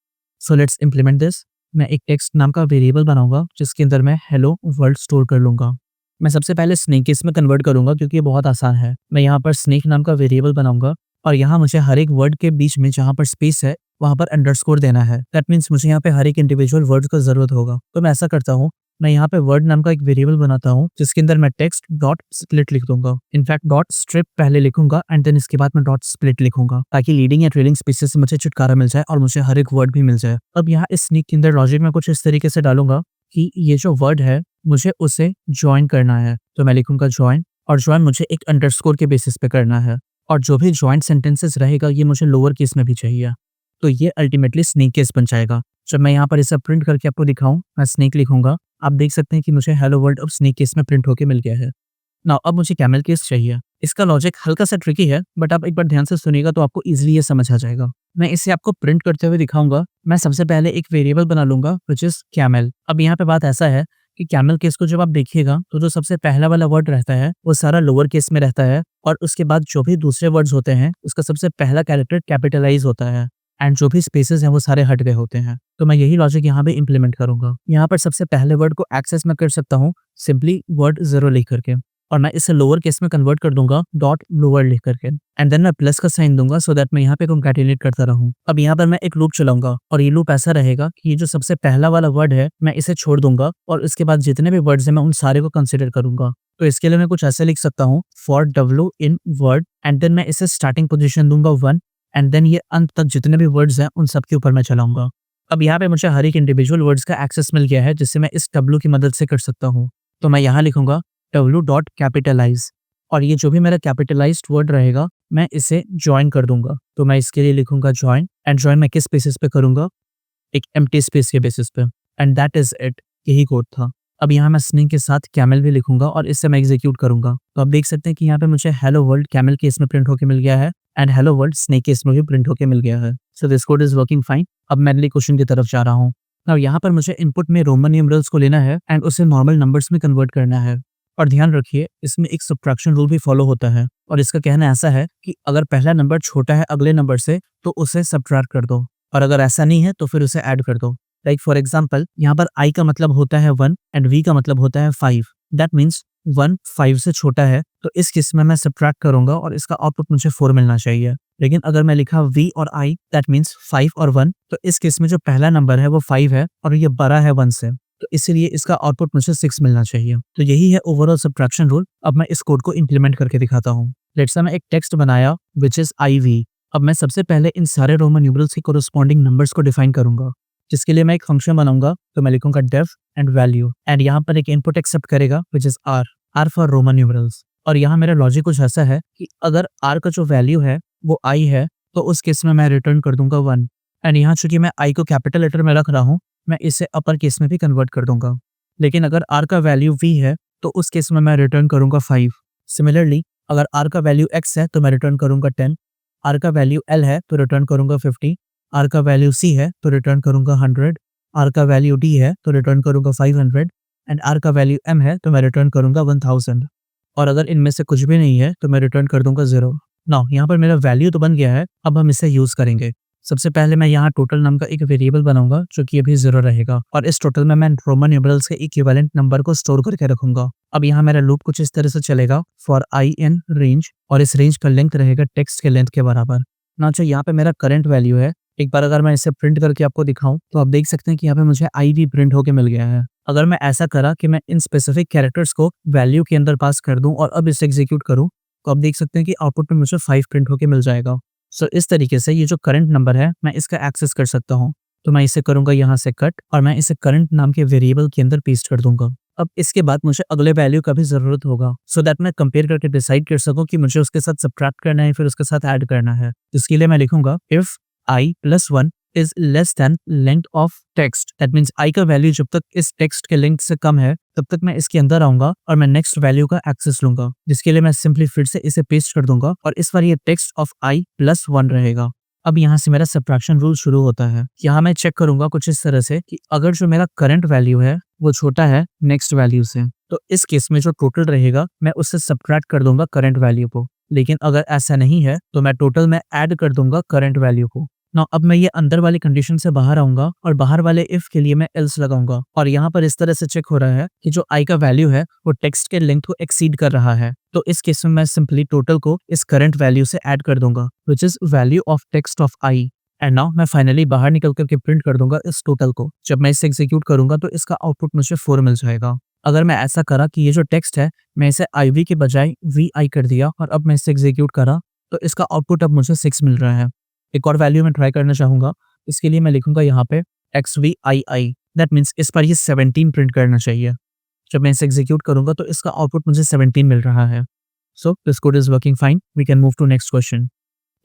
So let's implement this. मैं एक टेक्स्ट नाम का वेरिएबल बनाऊंगा जिसके अंदर मैं हेलो वर्ल्ड स्टोर कर लूंगा। मैं सबसे पहले स्नेक केस में कन्वर्ट करूंगा क्योंकि ये बहुत आसान है। मैं यहाँ पर स्नेक नाम का वेरिएबल बनाऊंगा और यहाँ मुझे हर एक वर्ड के बीच में जहाँ पर स्पेस है वहाँ पर अंडरस्कोर देना है। दैट मीन्स मुझे यहाँ पे हर एक इंडिविजुअल वर्ड का जरूरत होगा। तो मैं ऐसा करता हूँ, मैं यहाँ पे वर्ड नाम का एक वेरिएबल बनाता हूँ जिसके अंदर मैं टेक्स्ट डॉट स्प्लिट लिख दूंगा। इनफैक्ट डॉट स्ट्रिप पहले लिखूंगा एंड देन इसके बाद मैं डॉट स्प्लिट लिखूंगा ताकि लीडिंग या ट्रेलिंग स्पेसेस से मुझे छुटकारा मिल जाए और मुझे हर एक वर्ड भी मिल जाए। अब यहाँ इस स्नीक के अंदर लॉजिक में कुछ इस तरीके से डालूंगा कि ये जो वर्ड है मुझे उसे ज्वाइन करना है। तो मैं लिखूंगा ज्वाइन और ज्वाइन मुझे एक अंडरस्कोर के बेसिस पे करना है और जो भी ज्वाइंट सेंटेंसेस रहेगा ये मुझे लोअर केस में भी चाहिए। तो ये अल्टीमेटली स्नेक केस बन जाएगा। जब मैं यहाँ पर इसे प्रिंट करके आपको दिखाऊं, मैं स्नेक लिखूंगा, आप देख सकते हैं कि मुझे हेलो वर्ल्ड अब स्नेक केस में प्रिंट होके मिल गया है। नाउ अब मुझे कैमल केस चाहिए। इसका लॉजिक हल्का सा ट्रिकी है बट आप एक बार ध्यान से सुनिएगा तो आपको इजीली ये समझ आ जाएगा। मैं इसे आपको प्रिंट करते हुए दिखाऊंगा। मैं सबसे पहले एक वेरिएबल बना लूंगा विच इज कैमल। अब यहाँ पे बात ऐसा है कि कैमल केस को जब आप देखिएगा तो जो सबसे पहला वाला वर्ड रहता है वो सारा लोअर केस में रहता है और उसके बाद जो भी दूसरे वर्ड्स होते हैं उसका सबसे पहला कैरेक्टर कैपिटलाइज होता है एंड जो भी स्पेसेस हैं वो सारे हट गए होते हैं। तो मैं यही लॉजिक यहाँ पे इंप्लीमेंट करूंगा। यहाँ पर सबसे पहले वर्ड को एक्सेस में कर सकता हूँ सिंपली वर्ड 0 लिख करके और मैं इसे लोअर केस में कन्वर्ट कर दूंगा डॉट लोअर लिख करके एंड देन मैं प्लस का साइन दूंगा सो दैट मैं यहाँ पे कंकैटिनेट करता रहूं। अब यहाँ पर मैं एक लूप चलाऊंगा और ये लूप ऐसा रहेगा कि ये जो सबसे पहला वाला वर्ड है मैं इसे छोड़ दूंगा और इसके बाद जितने भी वर्ड्स हैं मैं उन सारे को कंसिडर करूंगा। तो इसके लिए मैं कुछ ऐसे लिख सकता हूँ for W in word and then मैं इसे स्टार्टिंग पोजिशन दूंगा 1 एंड देन ये अंत तक जितने भी वर्ड्स हैं उन सब के ऊपर मैं चलाऊंगा। अब यहाँ पे मुझे हर एक इंडिविजुअल वर्ड्स का एक्सेस मिल गया है जिससे मैं इस W की मदद से कर सकता हूँ। तो मैं यहाँ लिखूंगा W डॉट कैपिटलाइज और ये जो भी मेरा कैपिटलाइज्ड वर्ड रहेगा मैं इसे ज्वाइन कर दूंगा। तो मैं इसके लिए लिखूंगा ज्वाइन एंड ज्वाइन मैं किस बेसिस पे करूंगा, एक एम्प्टी स्पेस के बेसिस पे एंड दैट इज इट। यही कोड था। अब यहाँ मैं स्ट्रिंग के साथ कैमल भी लिखूंगा और इससे मैं एग्जीक्यूट करूंगा। तो आप देख सकते हैं कि यहाँ पे मुझे हेलो वर्ल्ड कैमल केस में प्रिंट होके मिल गया है and hello world snake case में भी प्रिंट होके मिल गया है। So this code is working fine. अब मैं अगले क्वेश्चन की तरफ जा रहा हूँ। अब यहाँ पर मुझे इनपुट में रोमन न्यूमरल्स को लेना है एंड उसे नॉर्मल नंबर्स में कन्वर्ट करना है। और ध्यान रखिए इसमें एक सबट्रैक्शन रूल भी फॉलो होता है और इसका कहना ऐसा है कि अगर पहला नंबर छोटा है अगले नंबर से तो उसे सबट्रैक्ट कर दो और अगर ऐसा नहीं है तो फिर उसे ऐड कर दो। लाइक फॉर एग्जाम्पल यहाँ पर I का मतलब होता है 1 एंड V का मतलब होता है 5। दैट मीन्स 1 5 से छोटा है तो इस केस में मैं सबट्रैक्ट करूंगा और इसका आउटपुट मुझे 4 मिलना चाहिए। लेकिन अगर मैं लिखा V और I दैट मीन्स 5 और 1 तो इस केस में जो पहला नंबर है वो 5 है और ये बड़ा है 1 से तो इसलिए इसका आउटपुट मुझे 6 मिलना चाहिए। तो यही है ओवरऑल सबट्रैक्शन रूल। अब मैं इस कोड को इंप्लीमेंट करके दिखाता हूँ। लेट्स से मैं एक टेक्स्ट बनाया विच इज IV। अब मैं सबसे पहले इन सारे रोमन न्यूमरल्स के कोरस्पॉन्डिंग नंबर्स को डिफाइन करूंगा जिसके लिए मैं एक फंक्शन बनाऊंगा। तो मैं लिखूंगा डेफ एंड वैल्यू एंड यहाँ पर एक इनपुट एक्सेप्ट करेगा which is R for Roman numerals. और यहाँ मेरा लॉजिक कुछ ऐसा है कि अगर R का जो वैल्यू है वो I है तो उस केस में मैं रिटर्न कर दूंगा 1 एंड यहाँ चूंकि मैं I को कैपिटल लेटर में रख रहा हूँ मैं इसे अपर केस में भी कन्वर्ट कर दूंगा। लेकिन अगर r का वैल्यू v है तो उस केस में मैं रिटर्न करूंगा 5। सिमिलरली अगर r का वैल्यू x है तो मैं रिटर्न करूंगा 10, r का वैल्यू l है तो रिटर्न करूंगा 50, r का वैल्यू c है तो रिटर्न करूंगा 100, r का वैल्यू d है तो रिटर्न करूंगा 500 एंड r का वैल्यू m है तो मैं रिटर्न करूंगा 1000। और अगर इनमें से कुछ भी नहीं है तो मैं रिटर्न कर दूंगा 0। नाउ यहाँ पर मेरा वैल्यू तो बन गया है, अब हम इसे यूज करेंगे। सबसे पहले मैं यहाँ टोटल नाम का एक वेरिएबल बनाऊंगा जो कि अभी 0 रहेगा और इस टोटल में मैं रोमन न्यूमरल्स के इक्विवेलेंट नंबर को स्टोर करके रखूंगा। अब यहाँ मेरा लूप कुछ इस तरह से चलेगा फॉर आई इन रेंज, और इस रेंज का लेंथ रहेगा टेक्स्ट के लेंथ के बराबर। ना जो यहाँ पे मेरा करंट वैल्यू है, एक बार अगर मैं इसे प्रिंट करके आपको दिखाऊं तो आप देख सकते हैं कि यहाँ पे मुझे आई भी प्रिंट होके मिल गया है। अगर मैं ऐसा करा कि मैं इन स्पेसिफिक कैरेक्टर्स को वैल्यू के अंदर पास कर दूं और अब इसे एग्जीक्यूट करूं तो आप देख सकते हैं कि आउटपुट में मुझे 5 प्रिंट होके मिल जाएगा। सो इस तरीके से ये जो करंट नंबर है मैं इसका एक्सेस कर सकता हूँ। तो मैं इसे करूंगा यहाँ से कट और मैं इसे करंट नाम के वेरिएबल के अंदर पेस्ट कर दूंगा। अब इसके बाद मुझे अगले वैल्यू का भी जरूरत होगा सो दैट मैं कंपेयर करके डिसाइड कर सकूं कि मुझे उसके साथ सब्ट्रैक्ट करना है फिर उसके साथ ऐड करना है। इसके लिए मैं लिखूंगा if i + 1 is less than length of text. That means i का वैल्यू जब तक इस टेक्स्ट के लेंथ से कम है तब तक मैं इसके अंदर आऊंगा और मैं नेक्स्ट वैल्यू का एक्सेस लूंगा, जिसके लिए मैं सिंपली फिर से इसे पेस्ट कर दूंगा और इस बार ये टेक्स्ट ऑफ i + 1 रहेगा। अब यहाँ से मेरा सब्ट्रैक्शन रूल शुरू होता है। यहाँ मैं चेक करूंगा कुछ इस तरह से कि अगर जो मेरा करंट वैल्यू है वो छोटा है नेक्स्ट वैल्यू से, तो इस केस में जो टोटल रहेगा मैं उससे सब्ट्रैक्ट कर दूंगा करंट वैल्यू को। लेकिन अगर ऐसा नहीं है तो मैं टोटल में ऐड कर दूंगा करंट वैल्यू को। ना अब मैं ये अंदर वाली कंडीशन से बाहर आऊंगा और बाहर वाले इफ के लिए मैं एल्स लगाऊंगा और यहाँ पर इस तरह से चेक हो रहा है कि जो i का वैल्यू है वो टेक्स्ट के लेंथ को एक्सीड कर रहा है। तो इस केस में मैं सिंपली टोटल को इस करंट वैल्यू से ऐड कर दूंगा which is value of text of i। And now मैं फाइनली बाहर निकल करके प्रिंट कर दूंगा इस टोटल को। जब मैं इसे एग्जीक्यूट करूंगा तो इसका आउटपुट मुझे 4 मिल जाएगा। अगर मैं ऐसा करा कि ये जो टेक्स्ट है मैं इसे iv के बजाय vi कर दिया और अब मैं इसे एग्जीक्यूट करा तो इसका आउटपुट अब मुझे 6 मिल रहा है। एक और वैल्यू मैं ट्राई करना चाहूंगा, इसके लिए मैं लिखूंगा यहाँ पे xvii। दैट मीन्स इस पर ये 17 प्रिंट करना चाहिए। जब मैं इसे एग्जीक्यूट करूंगा तो इसका आउटपुट मुझे 17 मिल रहा है। So this code is working fine, we can move to next question.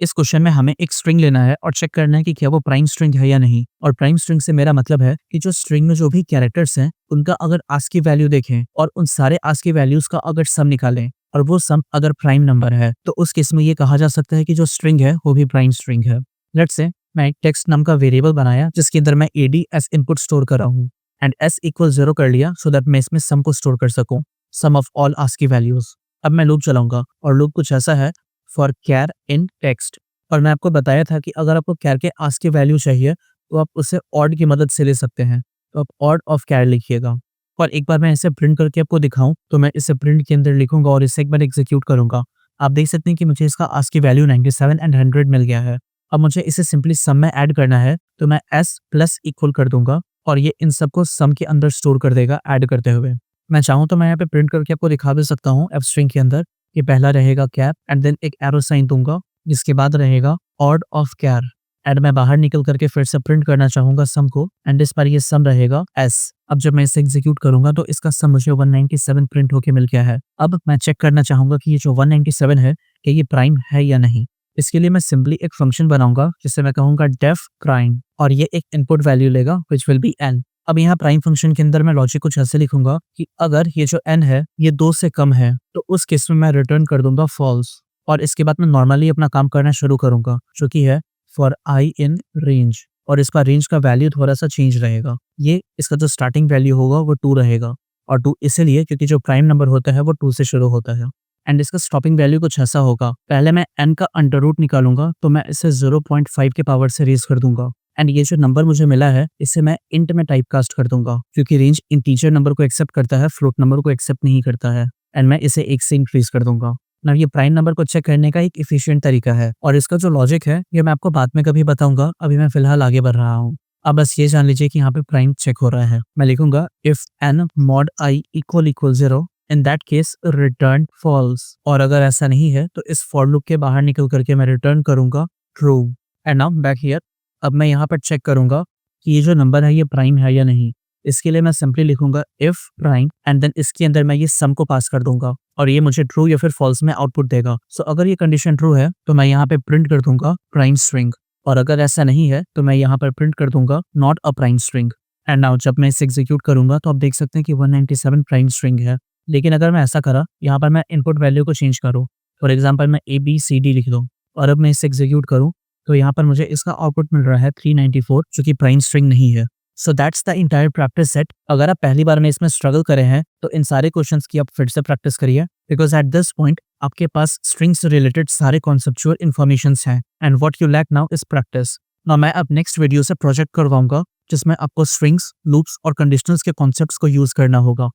इस क्वेश्चन में हमें एक स्ट्रिंग लेना है और चेक करना है कि क्या वो प्राइम स्ट्रिंग है या नहीं। और प्राइम स्ट्रिंग से मेरा मतलब है कि जो स्ट्रिंग में जो भी कैरेक्टर्स हैं उनका अगर आस्की वैल्यू देखें और उन सारे आस्की वैल्यूज का अगर सम निकालें और वो सम अगर प्राइम नंबर है तो उस केस में ये कहा जा सकता है कि जो स्ट्रिंग है वो भी प्राइम स्ट्रिंग है। लेट्स से मैं एक टेक्स्ट नाम का वेरिएबल बनाया जिसके अंदर मैं ad एस इनपुट स्टोर कर रहा हूँ एंड s = 0 कर लिया सो दैट मैं इसमें सम को स्टोर कर सकूं, सम ऑफ ऑल आस्की वैल्यूज। अब मैं लूप चलाऊंगा और लूप कुछ ऐसा है फॉर कैर इन टेक्स्ट। और मैं आपको बताया था कि अगर आपको कैर के आस्की वैल्यू चाहिए तो आप उसे ऑड की मदद से ले सकते हैं। तो आप ऑड ऑफ कैर लिखिएगा और एक बार मैं इसे प्रिंट करके आपको दिखाऊं तो मैं इसे प्रिंट के अंदर लिखूंगा और इसे एक बार एग्जीक्यूट करूंगा। आप देख सकते हैं कि मुझे इसका आस्की वैल्यू 97 एंड 100 मिल गया है। अब मुझे इसे सिंपली सम में ऐड करना है तो मैं s प्लस इक्वल कर दूंगा और ये इन सबको सम के अंदर स्टोर कर देगा ऐड करते हुए। मैं चाहूँ तो मैं यहाँ पे प्रिंट करके आपको दिखा भी सकता हूँ एफ स्ट्रिंग के अंदर। ये पहला रहेगा कैर एंड देन एक एरो साइन दूंगा जिसके बाद रहेगा ऑड ऑफ कैर एंड मैं बाहर निकल करके फिर से प्रिंट करना चाहूंगा सम को एंड इस पर ये सम रहेगा s। अब जब मैं इसे एग्जीक्यूट करूंगा तो इसका सम मुझे 197 प्रिंट होके मिल गया है। अब मैं चेक करना चाहूंगा कि ये जो 197 है कि ये प्राइम है या नहीं। इसके लिए मैं सिंपली एक फंक्शन बनाऊंगा जिससे मैं कहूंगा डेफ प्राइम और ये एक इनपुट वैल्यू लेगा विच विल बी n। अब यहाँ प्राइम फंक्शन के अंदर मैं लॉजिक कुछ ऐसे लिखूंगा कि अगर ये जो n है ये 2 से कम है तो उस केस में मैं रिटर्न कर दूंगा फॉल्स और इसके बाद मैं नॉर्मली अपना काम करना शुरू करूंगा जो कि है फॉर आई इन रेंज और इसका रेंज का वैल्यू थोड़ा सा चेंज रहेगा। ये इसका जो स्टार्टिंग वैल्यू होगा वो 2 रहेगा और 2 इसीलिए क्योंकि जो प्राइम नंबर होता है वो 2 से शुरू होता है एंड इसका स्टॉपिंग वैल्यू कुछ ऐसा होगा। पहले मैं n का अंडर रूट निकालूंगा तो मैं इसे 0.5 के पावर से रेज कर दूंगा एंड ये जो नंबर मुझे मिला है इसे मैं इंट में टाइप कास्ट कर दूंगा क्योंकि रेंज इंटीजर नंबर को एक्सेप्ट करता है, फ्लोट नंबर को एक्सेप्ट नहीं करता है एंड मैं इसे 1 से इंक्रीज कर दूंगा। ना ये प्राइम नंबर को चेक करने का एक एफिशिएंट तरीका है और इसका जो लॉजिक है ये मैं आपको बाद में कभी बताऊंगा, अभी मैं फिलहाल आगे बढ़ रहा हूँ। अब बस ये जान लीजिए कि यहाँ पे प्राइम चेक हो रहा है। मैं लिखूंगा if n mod i = 0 in that case return false और अगर ऐसा नहीं है तो इस फॉर लूप के बाहर निकल करके मैं रिटर्न करूंगा true. And now back here. अब मैं यहाँ पर चेक करूंगा कि ये जो नंबर है ये प्राइम है या नहीं। इसके लिए मैं सिंपली लिखूंगा इफ प्राइम एंड देन इसके अंदर मैं ये सम को पास कर दूंगा और ये मुझे ट्रू या फिर फॉल्स में आउटपुट देगा। सो अगर ये कंडीशन ट्रू है तो मैं यहाँ पे प्रिंट कर दूंगा प्राइम स्ट्रिंग और अगर ऐसा नहीं है तो मैं यहाँ पर प्रिंट कर दूंगा not a prime string. And now जब मैं इसे एग्जीक्यूट करूंगा तो आप देख सकते हैं कि 197 प्राइम स्ट्रिंग है। लेकिन अगर मैं ऐसा करा, यहाँ पर मैं इनपुट वैल्यू को चेंज करूँ, फॉर एग्जाम्पल मैं ABCD लिख दूँ और अब मैं इसे एग्जीक्यूट करूँ तो यहाँ पर मुझे इसका आउटपुट मिल रहा है 394, जो कि प्राइम स्ट्रिंग नहीं है। So that's the entire practice set. अगर आप पहली बार में इसमें स्ट्रगल करे हैं तो इन सारे क्वेश्चंस की आप फिर से प्रैक्टिस करिए, बिकॉज एट दिस पॉइंट आपके पास स्ट्रिंग से रिलेटेड सारे कॉन्सेप्चुअल इन्फॉर्मेशंस हैं and what you lack now is practice. Now मैं अब नेक्स्ट वीडियो से प्रोजेक्ट करवाऊंगा जिसमें आपको स्ट्रिंग्स, लूप्स और कंडीशनल्स के कॉन्सेप्ट्स को यूज करना होगा।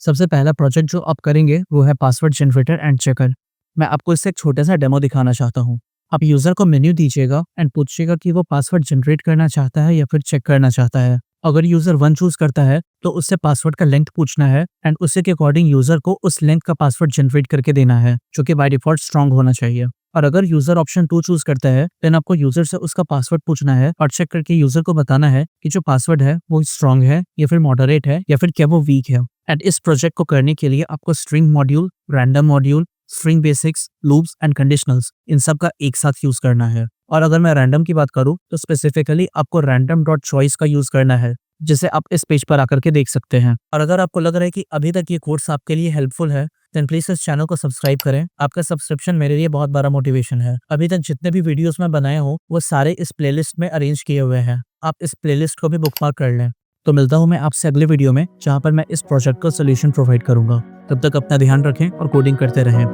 सबसे पहला प्रोजेक्ट जो आप करेंगे वो है पासवर्ड जनरेटर एंड चेकर। मैं आपको इससे एक छोटा सा डेमो दिखाना चाहता हूँ। आप यूजर को मेन्यू दीजिएगा एंड पूछिएगा कि वो पासवर्ड जनरेट करना चाहता है या फिर चेक करना चाहता है। अगर यूजर 1 चूज करता है तो उससे पासवर्ड का लेंथ पूछना है एंड उसी के अकॉर्डिंग यूजर को उस लेंथ का पासवर्ड जनरेट करके देना है, जो कि बाय डिफॉल्ट स्ट्रांग होना चाहिए। और अगर यूजर ऑप्शन 2 चूज करता है देन आपको यूजर से उसका पासवर्ड पूछना है और चेक करके यूजर को बताना है कि जो पासवर्ड है वो स्ट्रांग है या फिर मॉडरेट है या फिर क्या वो वीक है। एंड इस प्रोजेक्ट को करने के लिए आपको string module, random module, string basics, loops and conditionals, इन सब का एक साथ यूज करना है। और अगर मैं रैंडम की बात करूं तो स्पेसिफिकली आपको रैंडम डॉट चॉइस का यूज करना है, जिसे आप इस पेज पर आकर के देख सकते हैं। और अगर आपको लग रहा है कि अभी तक ये कोर्स आपके लिए हेल्पफुल है देन प्लीज इस चैनल को सब्सक्राइब करें। आपका सब्सक्रिप्शन मेरे लिए बहुत बड़ा मोटिवेशन है। अभी तक जितने भी वीडियोस मैं बनाया हूँ वो सारे इस प्लेलिस्ट में अरेंज किए हुए हैं। आप इस प्लेलिस्ट को भी बुकमार्क कर लें। तो मिलता हूँ मैं आपसे अगले वीडियो में जहाँ पर मैं इस प्रोजेक्ट का सोल्यूशन प्रोवाइड करूंगा। तब तक अपना ध्यान रखें और कोडिंग करते रहें।